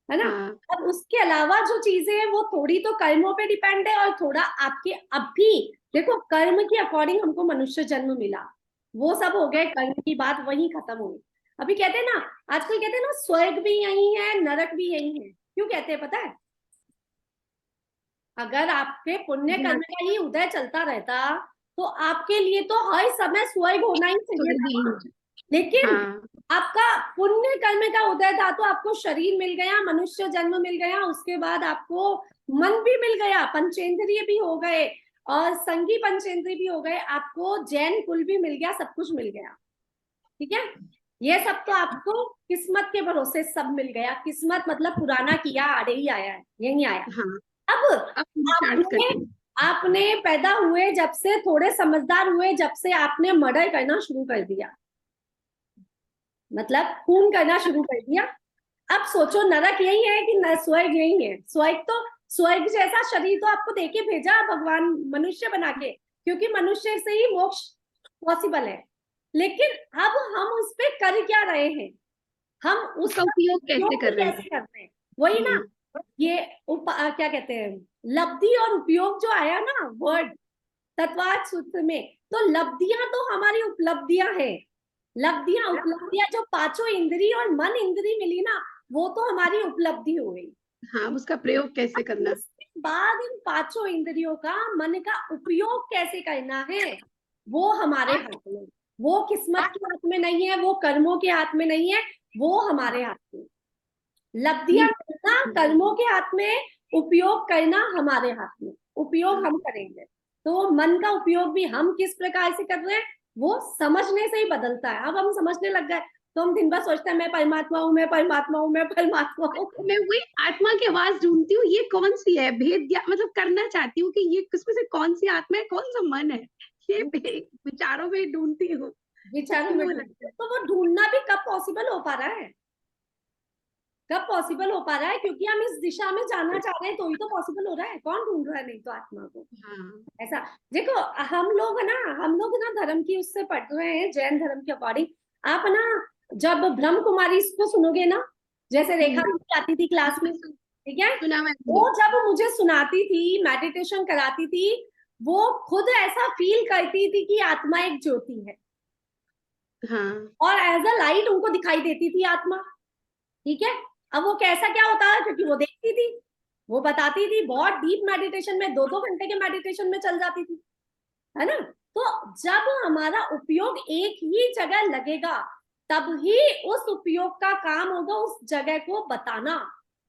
A: है ना। अब उसके अलावा जो चीजें हैं वो थोड़ी तो कर्मों पे डिपेंड है और थोड़ा आपके, अभी देखो कर्म के अकॉर्डिंग हमको मनुष्य जन्म मिला, वो सब हो गए कर्म की बात वहीं खत्म हो गई। अभी कहते हैं ना, आजकल कहते हैं ना स्वर्ग भी यही है नरक भी यही है, क्यों कहते हैं पता है? अगर आपके पुण्य कर्म का ही उदय चलता रहता तो आपके लिए तो हर समय स्वर्ग होना ही चाहिए था। लेकिन आपका पुण्य कर्म का उदय था तो आपको शरीर मिल गया, मनुष्य जन्म मिल गया, उसके बाद आपको मन भी मिल गया, पंचेंद्रिय भी हो गए और संगी पंचेंद्रिय भी हो गए, आपको जैन कुल भी मिल गया, सब कुछ मिल गया, ठीक है। ये सब तो आपको किस्मत के भरोसे सब मिल गया। किस्मत मतलब पुराना किया आड़े ही आया है, यही आया। अब आपने पैदा हुए जब से, थोड़े समझदार हुए जब से, आपने मर्डर करना शुरू कर दिया, मतलब खून करना शुरू कर दिया। अब सोचो नरक यही है कि स्वर्ग यही है? स्वर्ग जैसा शरीर तो आपको देके भेजा भगवान मनुष्य बना के, क्योंकि मनुष्य से ही मोक्ष पॉसिबल है। लेकिन अब हम उस पे कर क्या रहे हैं? हम
D: उसका उपयोग कैसे कर रहे
A: कैसे कर रहे हैं? वही ना, ये क्या कहते हैं, लब्धि और उपयोग जो आया ना वर्ड तत्वार्थ सूत्र में, तो लब्धियां तो हमारी उपलब्धियां हैं। उपलब्धियां जो पांचों इंद्री और मन इंद्री मिली ना, वो तो हमारी उपलब्धि हो गई।
D: हाँ, उसका प्रयोग कैसे करना,
A: उसके बाद इन पांचों इंद्रियों का, मन का उपयोग कैसे करना है, वो हमारे हाथ में। वो किस्मत के हाथ में नहीं है, वो कर्मों के हाथ में नहीं है, वो हमारे हाथ में। लब्धियां करना कर्मों के हाथ में, उपयोग करना हमारे हाथ में। उपयोग हम करेंगे, तो मन का उपयोग भी हम किस प्रकार से कर रहे हैं वो समझने से ही बदलता है। अब हम समझने लग गए तो हम दिन भर सोचते हैं मैं परमात्मा हूँ, मैं परमात्मा हूँ, मैं परमात्मा हूँ।
D: मैं वही आत्मा की आवाज ढूंढती हूँ, ये कौन सी है, भेद मतलब करना चाहती हूँ कि ये किसमें से कौन सी आत्मा है, कौन सा मन है, ये विचारों में ढूंढती हूँ।
A: विचारों में तो वो ढूंढना भी कब पॉसिबल हो पा रहा है? कब पॉसिबल हो पा रहा है? क्योंकि हम इस दिशा में जाना चाह रहे हैं, तो ही तो पॉसिबल हो रहा है। कौन ढूंढ रहा है? नहीं तो आत्मा को। ऐसा देखो, हम लोग ना धर्म की उससे पढ़ रहे हैं, जैन धर्म के अकॉर्डिंग। आप ना जब ब्रह्म कुमारी इसको सुनोगे ना, जैसे रेखा आती थी क्लास में, ठीक है, वो जब मुझे सुनाती थी, मेडिटेशन कराती थी, वो खुद ऐसा फील करती थी कि आत्मा एक ज्योति है। और एज अ लाइट उनको दिखाई देती थी आत्मा, ठीक है। अब वो कैसा क्या होता है, क्योंकि वो देखती थी, वो बताती थी, बहुत डीप मेडिटेशन में 2-2 घंटे के मेडिटेशन में चल जाती थी, है ना। तो जब हमारा उपयोग एक ही जगह लगेगा, तब ही उस उपयोग का काम होगा, उस जगह को बताना,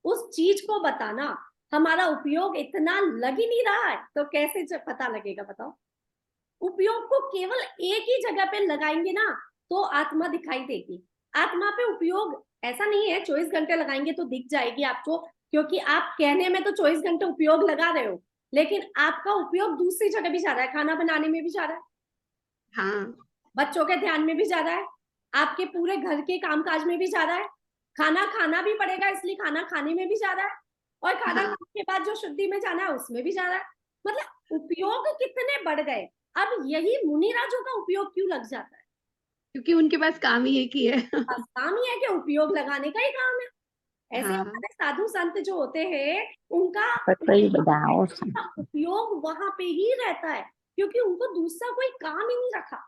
A: उस चीज को बताना। हमारा उपयोग इतना लग ही नहीं रहा है, तो कैसे पता लगेगा बताओ? उपयोग को केवल एक ही जगह पे लगाएंगे ना, तो आत्मा दिखाई देगी। आत्मा पे उपयोग ऐसा नहीं है 24 घंटे लगाएंगे तो दिख जाएगी आपको, क्योंकि आप कहने में तो 24 घंटे उपयोग लगा रहे हो, लेकिन आपका उपयोग दूसरी जगह भी जा रहा है। खाना बनाने में भी जा रहा है, बच्चों के ध्यान में भी जा रहा है, आपके पूरे घर के कामकाज में भी जा रहा है, खाना खाना भी पड़ेगा इसलिए खाना खाने में भी जा रहा है, और खाना खाने के बाद जो शुद्धि में जाना है उसमें भी जा रहा है। मतलब उपयोग कितने बढ़ गए। अब यही मुनिराजों का उपयोग क्यों लग जाता है?
D: क्योंकि उनके पास काम ही एक ही है।
A: बस काम ही है कि उपयोग लगाने का ही काम है। ऐसे हमारे साधु संत जो होते हैं, उनका उपयोग वहां पे ही रहता है, क्योंकि उनको दूसरा कोई काम ही नहीं रखा।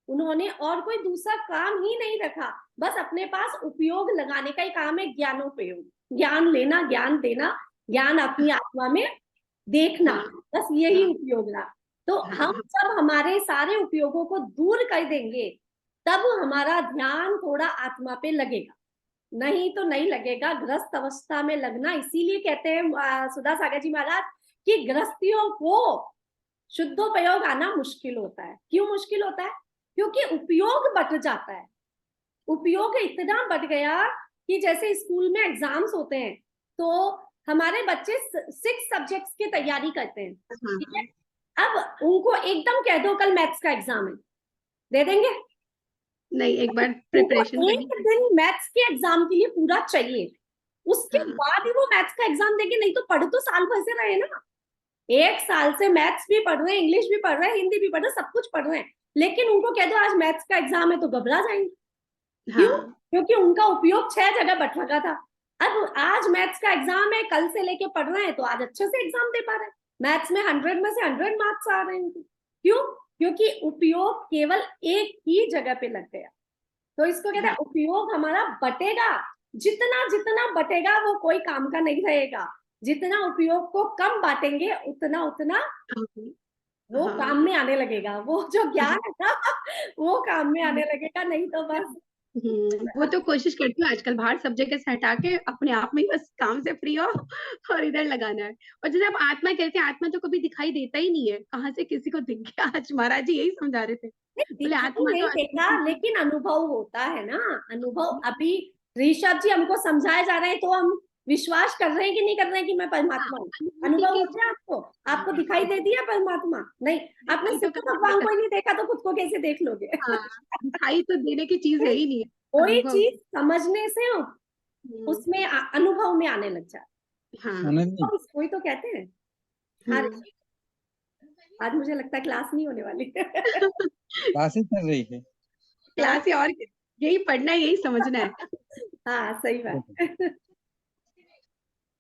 A: उन्होंने और कोई दूसरा काम ही नहीं रखा, बस अपने पास उपयोग लगाने का ही काम है। ज्ञानोपयोग, ज्ञान लेना, ज्ञान देना, ज्ञान अपनी आत्मा में देखना, बस यही उपयोग रहा। तो हम जब हमारे सारे उपयोगों को दूर कर देंगे, तब हमारा ध्यान थोड़ा आत्मा पे लगेगा, नहीं तो नहीं लगेगा। गृहस्थ अवस्था में लगना, इसीलिए कहते हैं सुधा सागर जी महाराज कि गृहस्थियों को शुद्धोपयोग आना मुश्किल होता है। क्यों मुश्किल होता है? क्योंकि उपयोग बढ़ जाता है। उपयोग इतना बढ़ गया कि जैसे स्कूल में एग्जाम्स होते हैं, तो हमारे बच्चे 6 सब्जेक्ट्स की तैयारी करते हैं, ठीक है। अब उनको एकदम कह दो कल मैथ्स का एग्जाम है, दे देंगे?
D: नहीं, एक बार प्रिपरेशन
A: एक दिन मैथ्स के एग्जाम के लिए पूरा चाहिए, उसके बाद ही वो मैथ्स का एग्जाम देंगे। नहीं तो पढ़ तो साल भर से रहे ना, 1 साल से मैथ्स भी पढ़ रहे हैं, इंग्लिश भी पढ़ रहे हैं, हिंदी भी पढ़ रहे हैं, सब कुछ पढ़ रहे हैं, लेकिन उनको कह दो आज मैथ्स का एग्जाम है तो घबरा जाएंगे। क्यों? क्योंकि उनका उपयोग 6 जगह बट रखा था। अब आज मैथ्स का एग्जाम है, कल से लेके पढ़ रहे हैं, तो आज अच्छे से एग्जाम दे पा रहे हैं। मैथ्स में 100 में से 100 मार्क्स आ रहे हैं। क्यों? क्योंकि उपयोग केवल एक ही जगह पे लग गया। तो इसको कहते हैं उपयोग हमारा बटेगा, जितना जितना बटेगा वो कोई काम का नहीं रहेगा। जितना उपयोग को कम बांटेंगे, उतना उतना वो काम में आने लगेगा। वो जो ज्ञान है ना, वो काम में आने लगेगा। नहीं तो बस
D: वो तो कोशिश करती हूँ आजकल बाहर सब जगह से हटा के अपने आप में बस काम से फ्री हो और इधर लगाना है। और जैसे आप आत्मा कहते हैं, आत्मा तो कभी दिखाई देता ही नहीं है, कहाँ से किसी को दिख गया। आज महाराज जी यही समझा रहे थे, बोले आत्मा
A: नहीं देखा, लेकिन अनुभव होता है ना। अनुभव अभी ऋषभ जी हमको समझाए जा रहे हैं, तो हम विश्वास कर रहे हैं कि नहीं कर रहे हैं कि मैं परमात्मा हूँ? अनुभव हो गया आपको? आपको दिखाई दे दिया परमात्मा? नहीं, आपने सिर्फ भगवान को ही नहीं देखा तो खुद को कैसे देख लोगे?
D: दिखाई तो देने की चीज है ही नहीं है।
A: कोई
D: अनुभव।
A: चीज समझने से उसमें अनुभव में आने लग जाता
D: हाँ
C: सोनल जी,
A: है। कोई तो कहते हैं। हाँ
D: हम्म।
A: ऋषि, आज मुझे लगता है क्लास नहीं होने वाली।
C: क्लासेस चल रही है।
D: क्लास है और यही पढ़ना है, यही समझना है।
A: हाँ सही बात।
C: देखो,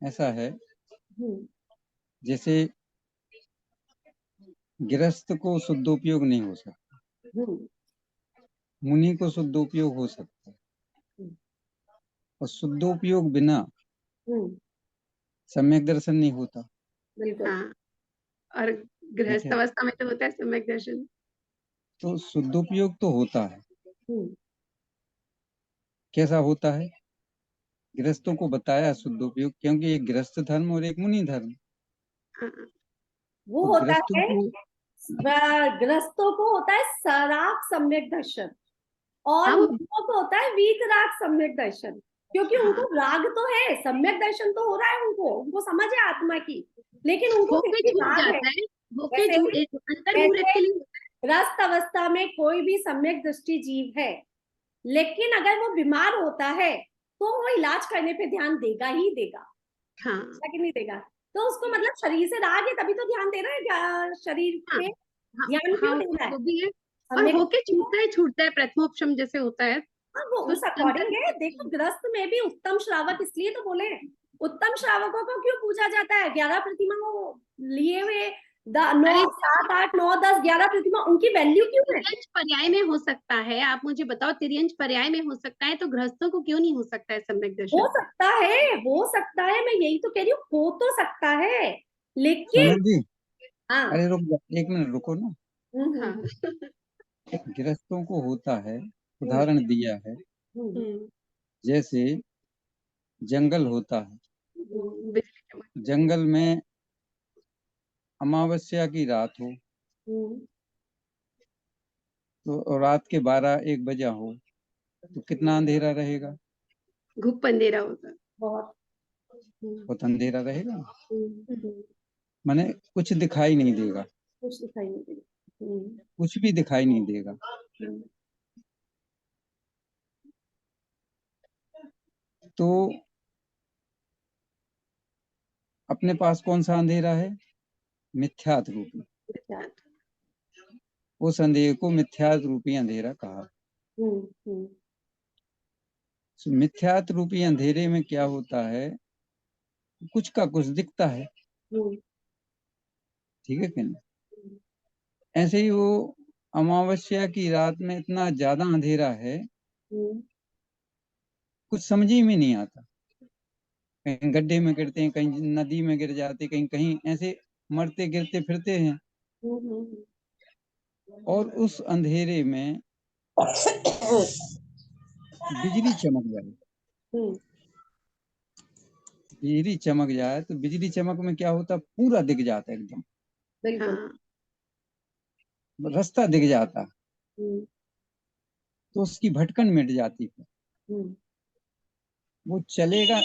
C: ऐसा है,
A: हम्म,
C: जैसे गृहस्थ को शुद्धोपयोग नहीं हो सकता,
A: हम्म,
C: मुनि को शुद्धोपयोग हो सकता है,
A: हम्म,
C: और शुद्धोपयोग बिना
A: हम्म,
C: सम्यक दर्शन नहीं होता।
A: बिल्कुल।
D: हाँ, और
C: ठीक
D: गृहस्थ
C: है,
D: अवस्था में तो होता है सम्यक दर्शन।
C: तो शुद्धोपयोग तो होता है।
A: हम्म,
C: कैसा होता है? गृहस्थों को बताया शुद्धोपयोग, क्योंकि एक गृहस्थ धर्म और एक मुनि धर्म।
D: हाँ,
A: वो
C: तो
A: होता
C: गृहस्थों
A: है,
C: को
A: गृहस्थों को होता है सराग सम्यक दर्शन, और
D: हाँ वो
A: मुनियों को होता है वीतराग सम्यक दर्शन। क्योंकि
D: हाँ,
A: उनको राग तो है, सम्यक दर्शन तो हो रहा है, उनको समझ है आत्मा की, लेकिन उनको फिर
D: होके
A: भी
D: छूट
A: राग है।
D: जाता है, होके
A: वैसे
D: छूट एक अंतर्मुहूर्त
A: वैसे
D: के लिए।
A: ग्रस्त अवस्था में कोई भी सम्यक दृष्टि जीव है, लेकिन अगर वो बीमार होता है तो वो इलाज करने पे ध्यान देगा ही देगा,
D: हाँ
A: कि नहीं देगा? तो उसको मतलब शरीर से राग है तभी तो ध्यान दे रहा है, शरीर
D: हाँ
A: पे
D: हाँ
A: ध्यान
D: हाँ,
A: क्यों दे रहा है?
D: वो भी है। और
A: सम्यक,
D: होके छूटता है प्रथमोपशम जैसे होता है।
A: हाँ वो
D: तो
A: उस अकॉर्डिंग है।
D: अंतर्मुहूर्त के
A: देखो
D: लिए।
A: ग्रस्त में भी उत्तम श्रावक इसलिए तो बोले, उत्तम श्रावकों को क्यों पूजा जाता है? 11 प्रतिमा वो लिए हुए, नौ
D: अरे
A: 7 8 9 10 11 प्रतिमा, उनकी वैल्यू क्यों है?
D: तिर्यंच पर्याय में हो सकता है, आप मुझे बताओ, तिर्यंच पर्याय में हो सकता है तो गृहस्थों को क्यों नहीं हो सकता है सम्यक
A: हो
D: दर्शन?
A: सकता है, हो सकता है, मैं यही तो कह रही हूँ, हो तो सकता है, लेकिन
C: सोनल जी,
A: हाँ।
C: अरे रुक जा, 1 मिनट रुको ना।
A: हम्म,
D: हाँ।
C: गृहस्थों को होता है,
A: हम्म,
C: उदाहरण दिया है,
A: हम्म,
C: जैसे जंगल होता है,
D: बिजली चमक।
C: जंगल में अमावस्या की रात हो,
A: हम्म,
C: तो रात के 12 1 बजा हो, तो कितना अंधेरा रहेगा?
D: घुप अंधेरा होता।
A: बहुत।
C: बहुत अंधेरा रहेगा,
A: हम्म,
C: माने कुछ दिखाई नहीं देगा,
A: कुछ दिखाई नहीं देगा।
C: कुछ भी दिखाई नहीं देगा।
A: हम्म,
C: तो अपने पास कौन सा अंधेरा है? मिथ्यात रूपी। उस अंधेरे को मिथ्यात रूपी अंधेरा कहा।
A: हम्म, हम्म,
C: तो मिथ्यात रूपी अंधेरे में क्या होता है? कुछ का कुछ दिखता है,
A: हम्म,
C: ठीक है कि नहीं? ऐसे ही वो अमावस्या की रात में इतना ज्यादा अंधेरा है,
A: हम्म,
C: कुछ समझ ही में नहीं आता। कहीं गड्ढे में गिरते हैं, कहीं नदी में गिर जाते, कहीं कहीं ऐसे मरते गिरते फिरते हैं। और उस अंधेरे में बिजली चमक जाए,
A: हम्म,
C: बिजली चमक जाए तो बिजली चमक में क्या होता है? पूरा दिख जाता है एकदम,
A: बिल्कुल।
D: हाँ
C: रास्ता दिख जाता,
A: हम्म,
C: तो उसकी भटकन मिट जाती है।
A: हम्म,
C: वो चलेगा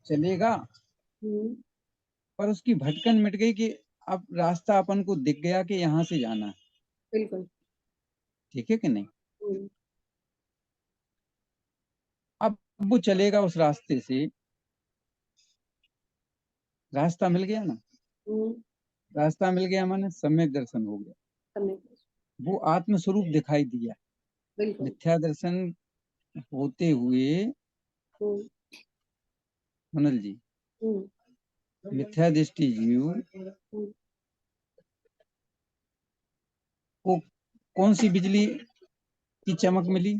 C: चलेगा,
A: हम्म,
C: पर उसकी भटकन मिट गई कि अब रास्ता अपन को दिख गया कि यहाँ से जाना है,
A: बिल्कुल।
C: ठीक है कि नहीं?
A: हम्म,
C: अब वो चलेगा उस रास्ते से, रास्ता मिल गया ना,
A: हम्म,
C: रास्ता मिल गया माने सम्यक दर्शन हो गया,
A: करने को।
C: वो आत्म स्वरूप दिखाई दिया।
A: बिल्कुल।
C: मिथ्या दर्शन होते हुए,
A: हम्म,
C: सुनल जी,
A: हम्म,
C: मिथ्या दृष्टि जीव
A: हम्म,
C: को कौन सी बिजली की चमक मिली?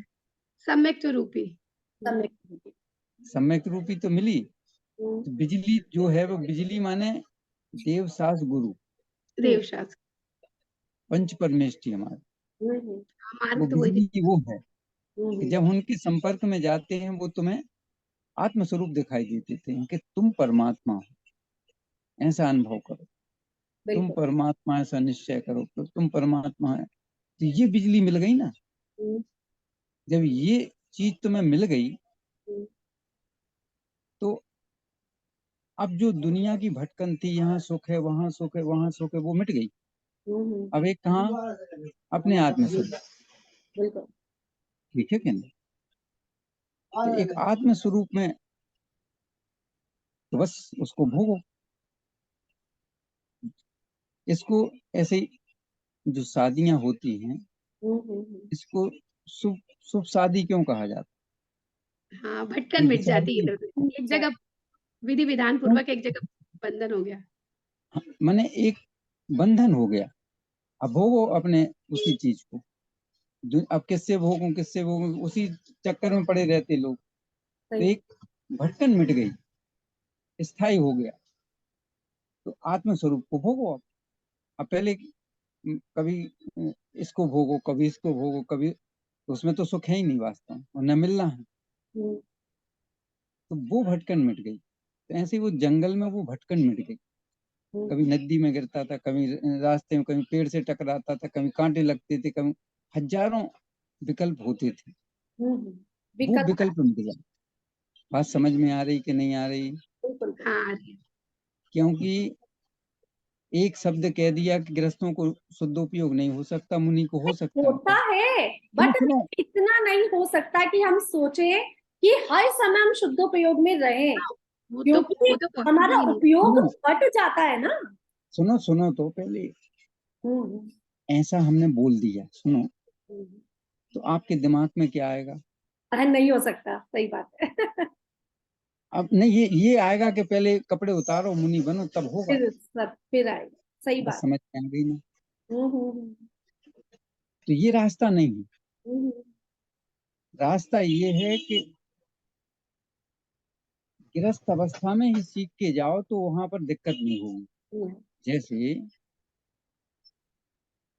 D: सम्यक स्वरूपी।
A: करने को।
C: सम्यक रूपी तो मिली।
A: हम्म,
C: तो बिजली जो है वो बिजली माने देव सास गुरु,
A: हम्म,
D: देव शास्त्र।
C: पंच परमेष्टि हमारे,
A: हम्म,
C: वो
D: मार्ग तो वही
C: बिजली वो है कि
A: हम्म,
C: जब उनके संपर्क में जाते हैं वो तुम्हें आत्मस्वरूप दिखाई देते हैं कि तुम परमात्मा हो, ऐसा अनुभव करो, तुम
A: बिल्कुल।
C: परमात्मा, ऐसा निश्चय करो तो तुम परमात्मा है। तो ये बिजली मिल गई ना,
A: हम्म,
C: जब ये चीज तुम्हें मिल गई,
A: हम्म,
C: तो अब जो दुनिया की भटकन थी, यहाँ सुख है वहां सुख है वहां सुख है, वो मिट गई।
A: हम्म,
C: अब एक कहाँ? अपने आत्म सुख,
A: बिल्कुल।
C: ठीक है कि नहीं? तो एक आत्म स्वरूप में तो बस उसको भोगो। इसको ऐसे जो शादियां होती हैं इसको शुभ शुभ शादी क्यों कहा जाता
D: हाँ,
C: है?
D: भटकन मिट जाती है
C: शादी
D: इधर उधर। एक जगह विधि विधान पूर्वक, एक जगह बंधन हो गया।
C: माने एक बंधन हो गया। अब भोगो अपने उसी चीज को। अब किससे भोगूं उसी चक्कर में पड़े रहते लोग। तो
A: सही।
C: एक भटकन मिट गई, स्थायी हो गया। तो आत्म स्वरूप को भोगो। अब पहले कभी इसको भोगो, कभी इसको भोगो, कभी तो उसमें तो सुख है ही नहीं वास्तव में, और न मिलना है।
A: हम्म,
C: तो वो भटकन मिट गई। तो ऐसे वो जंगल में वो भटकन मिट गई। कभी नदी में गिरता था, कभी रास्ते में, कभी पेड़ से टकराता था, कभी कांटे लगते थे, कभी हजारों विकल्प होते थे। वो
A: विकल्प।
C: विकल्प मिट गया। बात समझ में आ रही कि नहीं आ रही?
A: बिल्कुल।
D: हाँ,
C: क्योंकि एक शब्द कह दिया कि गृहस्थों को शुद्धोपयोग नहीं हो सकता, मुनि को हो सकता
A: होता
C: है।
A: है,
C: सुनो
A: बट
C: सुनो,
A: इतना नहीं हो सकता कि हम सोचे कि हर समय हम शुद्धोपयोग में रहें,
D: वो
A: क्योंकि
D: तो
A: हमारा
D: पॉसिबल ही नहीं।
A: उपयोग
C: सुनो
A: घट जाता है ना।
C: सुनो तो पहले
A: हम्म,
C: ऐसा हमने बोल दिया, सुनो,
A: हम्म।
C: तो आपके दिमाग में क्या आएगा?
A: अरे नहीं हो सकता, सही बात है।
C: अब नहीं, ये आएगा कि पहले कपड़े उतारो, मुनि बनो, तब होगा।
A: फिर आएगा, सही
C: बस
A: बात।
C: समझ में आ गई ना?
A: हम्म, हम्म,
C: तो ये रास्ता नहीं है।
A: हम्म,
C: रास्ता ये है कि गृहस्थ अवस्था में ही सीख के जाओ तो वहां पर दिक्कत नहीं होगी।
A: हम्म,
C: जैसे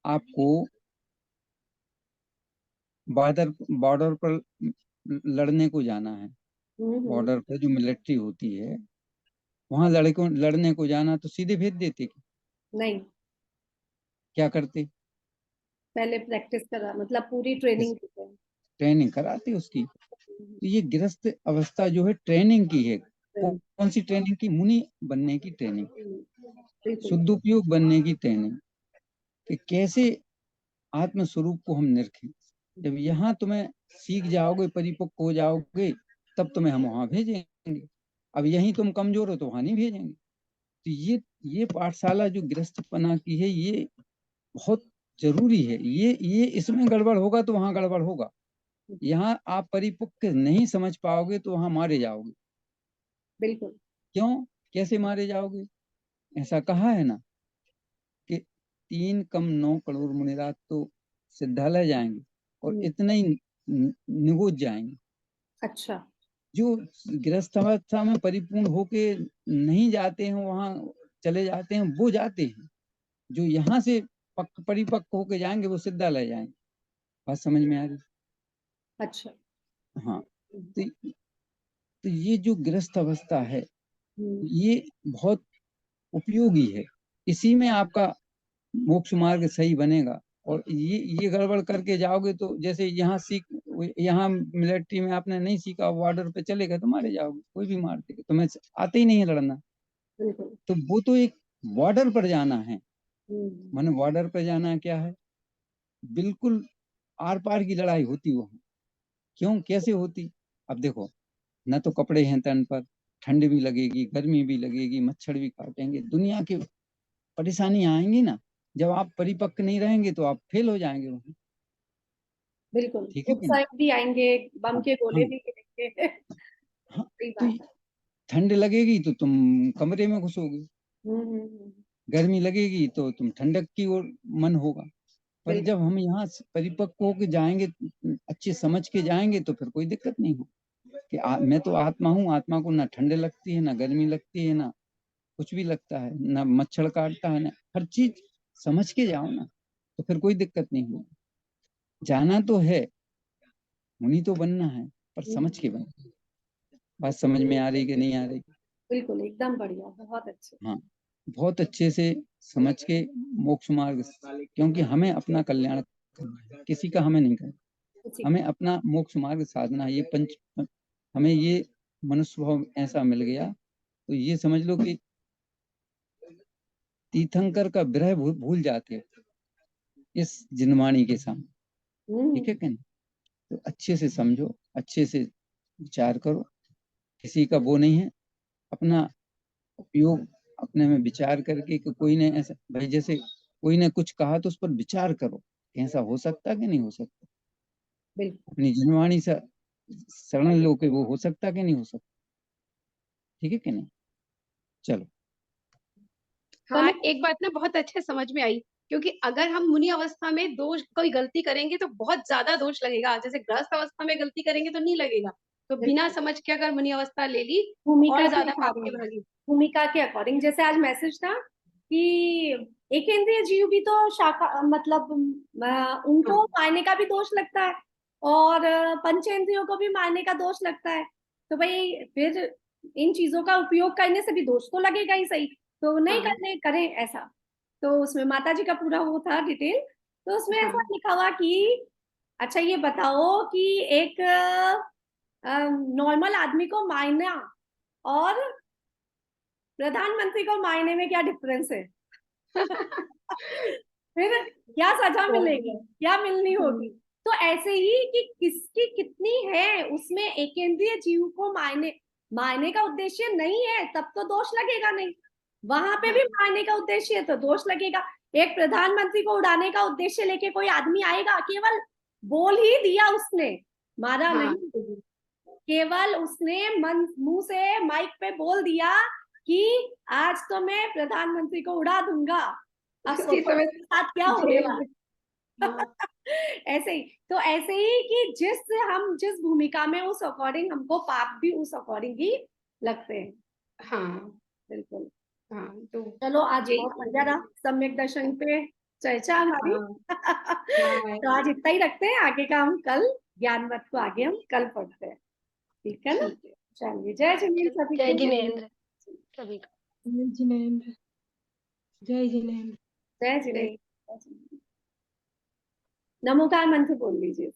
C: आपको बॉर्डर बॉर्डर पर लड़ने को जाना है। बॉर्डर पर जो मिलिट्री होती है वहां लड़ने को जाना तो सीधे भेज देते कि
A: नहीं,
C: क्या करते?
A: पहले प्रैक्टिस करा, मतलब पूरी ट्रेनिंग देते हैं।
C: ट्रेनिंग कराते उसकी। तो ये गृहस्थ अवस्था जो है ट्रेनिंग की है। कौन सी ट्रेनिंग की? मुनि बनने की ट्रेनिंग,
A: बिल्कुल।
C: शुद्ध उपयोग बनने की ट्रेनिंग, कि कैसे आत्म स्वरूप को हम निरखें। जब यहाँ तुम्हें सीख जाओगे, परिपक्व हो जाओगे, तब तुम्हें हम वहां भेजेंगे। अब यहीं तुम कमजोर हो तो वहां नहीं भेजेंगे। तो ये पाठशाला जो गृहस्थपना की है ये बहुत जरूरी है। ये इसमें गड़बड़ होगा तो वहां गड़बड़ होगा। यहाँ आप परिपक्व नहीं समझ पाओगे तो वहां मारे जाओगे।
A: बिल्कुल।
C: क्यों? कैसे मारे जाओगे? ऐसा कहा है ना कि 3 कम 9 करोड़ मुनिराज तो सिद्धालय जाएंगे और इतने ही निगोज जाएंगे।
A: अच्छा।
C: जो गृहस्थ अवस्था में परिपूर्ण होके नहीं जाते हैं वहां चले जाते हैं, वो जाते हैं। जो यहाँ से परिपक्व होके जाएंगे वो सिद्धालय जाएंगे। बात समझ में आ रही?
A: अच्छा।
C: हाँ। तो ये जो गृहस्थ अवस्था है ये बहुत उपयोगी है। इसी में आपका मोक्ष मार्ग सही बनेगा। और ये गड़बड़ करके जाओगे तो जैसे यहाँ मिलिट्री में आपने नहीं सीखा, बॉर्डर पे चले गए तो मारे जाओगे, कोई भी मार देगा, तुम्हें आते ही नहीं है लड़ना।
A: बिल्कुल।
C: तो वो तो एक बॉर्डर पर जाना है।
A: हम्म,
C: माने बॉर्डर पर जाना क्या है? बिल्कुल आर पार की लड़ाई होती वहां। क्यों? कैसे होती? अब देखो, न तो कपड़े हैं तन पर, ठंड भी लगेगी, गर्मी भी लगेगी, मच्छर भी काटेंगे, दुनिया की परेशानियां आएंगी ना। जब आप परिपक्व नहीं रहेंगे तो आप फेल हो जाएंगे वहां।
A: बिल्कुल।
C: ठीक है कि नहीं?
A: उत्साह भी आएंगे, बम
C: हाँ
A: के गोले
C: हाँ
A: भी गिरेंगे।
C: हाँ।
A: सही
C: तो
A: बात है।
C: ठंड लगेगी तो तुम कमरे में घुसोगे,
A: हम्म।
C: गर्मी लगेगी तो तुम ठंडक की ओर मन होगा। पर
A: बिल्कुल।
C: जब हम यहाँ से परिपक्व होके जाएंगे, अच्छे समझ के जाएंगे, तो फिर कोई दिक्कत नहीं हो कि मैं तो आत्मा हूँ, आत्मा को ना ठंड लगती है, ना गर्मी लगती है, ना कुछ भी लगता है, ना मच्छर काटता है, ना हर चीज समझ के जाओ ना, तो फिर कोई दिक्कत नहीं होगी। जाना तो है, मुनि तो बनना है, पर समझ के बनो। बात समझ में आ रही कि नहीं आ रही?
A: बिल्कुल एकदम बढ़िया, बहुत अच्छे।
C: हाँ, बहुत अच्छे से समझ के मोक्ष मार्ग, क्योंकि हमें अपना कल्याण करना है, किसी का हमें नहीं करना। हमें अपना मोक्ष मार्ग साधना है। ये हमें ये मनुष्य भाव ऐसा मिल गया तो ये समझ लो कि तीर्थंकर का विरह भूल जाते इस जिनवाणी के सामने। ठीक है कि नहीं? तो अच्छे से समझो, अच्छे से विचार करो, किसी का वो नहीं है, अपना उपयोग अपने में विचार करके कि कोई ने ऐसा, भाई जैसे कोई ने कुछ कहा तो उस पर विचार करो, ऐसा हो सकता कि नहीं हो सकता,
A: बिल्कुल
C: अपनी जनवाणी से शरण लो कि वो हो सकता कि नहीं हो सकता, ठीक है कि नहीं। चलो
D: हाँ, एक बात ना बहुत अच्छे समझ में आई, क्योंकि अगर हम मुनि अवस्था में दोष कोई गलती करेंगे तो बहुत ज्यादा दोष लगेगा, जैसे गृहस्थ अवस्था में गलती करेंगे तो नहीं लगेगा, तो बिना समझ के अगर मुनि अवस्था ले ली
A: भूमिका
D: और
A: के
D: ज्यादा पाप के
A: अकॉर्डिंग,
D: भागी।
A: भूमिका के अकॉर्डिंग, जैसे आज मैसेज था कि एकेंद्रिय जीव भी तो शाखा, मतलब उनको मायने का भी दोष लगता है और पंचेंद्रियों को भी मायने का दोष लगता है, तो भाई फिर इन चीजों का उपयोग करने से भी दोष तो लगेगा ही, सही तो नहीं
D: हाँ।
A: करने करें ऐसा। तो उसमें माता जी का पूरा वो था डिटेल, तो उसमें ऐसा
D: हाँ।
A: लिखा हुआ कि अच्छा ये बताओ कि एक नॉर्मल आदमी को मायना और प्रधानमंत्री को मायने में क्या डिफरेंस है? फिर क्या सजा मिलेगी, क्या मिलनी होगी? तो ऐसे ही कि किसकी कितनी है उसमें एकेंद्रीय जीव को मायने, मायने का उद्देश्य नहीं है तब तो दोष लगेगा नहीं, वहां पे भी मायने का उद्देश्य है तो दोष लगेगा। एक प्रधानमंत्री को उड़ाने का उद्देश्य लेके कोई आदमी आएगा, केवल बोल ही दिया उसने, मारा
D: हाँ।
A: नहीं, केवल उसने मन मुंह से माइक पे बोल दिया कि आज तो मैं प्रधानमंत्री को उड़ा दूंगा, अब
D: उसी
A: सोचो
D: समय
A: उसके साथ क्या होने
D: जेल
A: वाला।
D: में। हाँ।
A: ऐसे ही, तो ऐसे ही कि जिस भूमिका में उस अकॉर्डिंग हमको पाप भी उस अकॉर्डिंग ही लगते हैं।
D: हाँ।
A: बिल्कुल।
D: हाँ, तो
A: चलो आज
D: यही
A: बहुत बढ़िया रहा सम्यक दर्शन पे चर्चा हमारी।
D: हाँ। हाँ।
A: तो आज इतना ही रखते हैं, आगे का हम कल ज्ञानवत को आगे हम कल पढ़ते हैं, ठीक है ना।
D: ठीक है।
A: चलिए जय जिनेन्द्र सभी
E: जय
A: को।
E: जिनेन्द्र सभी को।
D: जय जिनेन्द्र। जय जिनेन्द्र।
A: जय जिनेन्द्र। नमोकार मंत्र बोल लीजिए।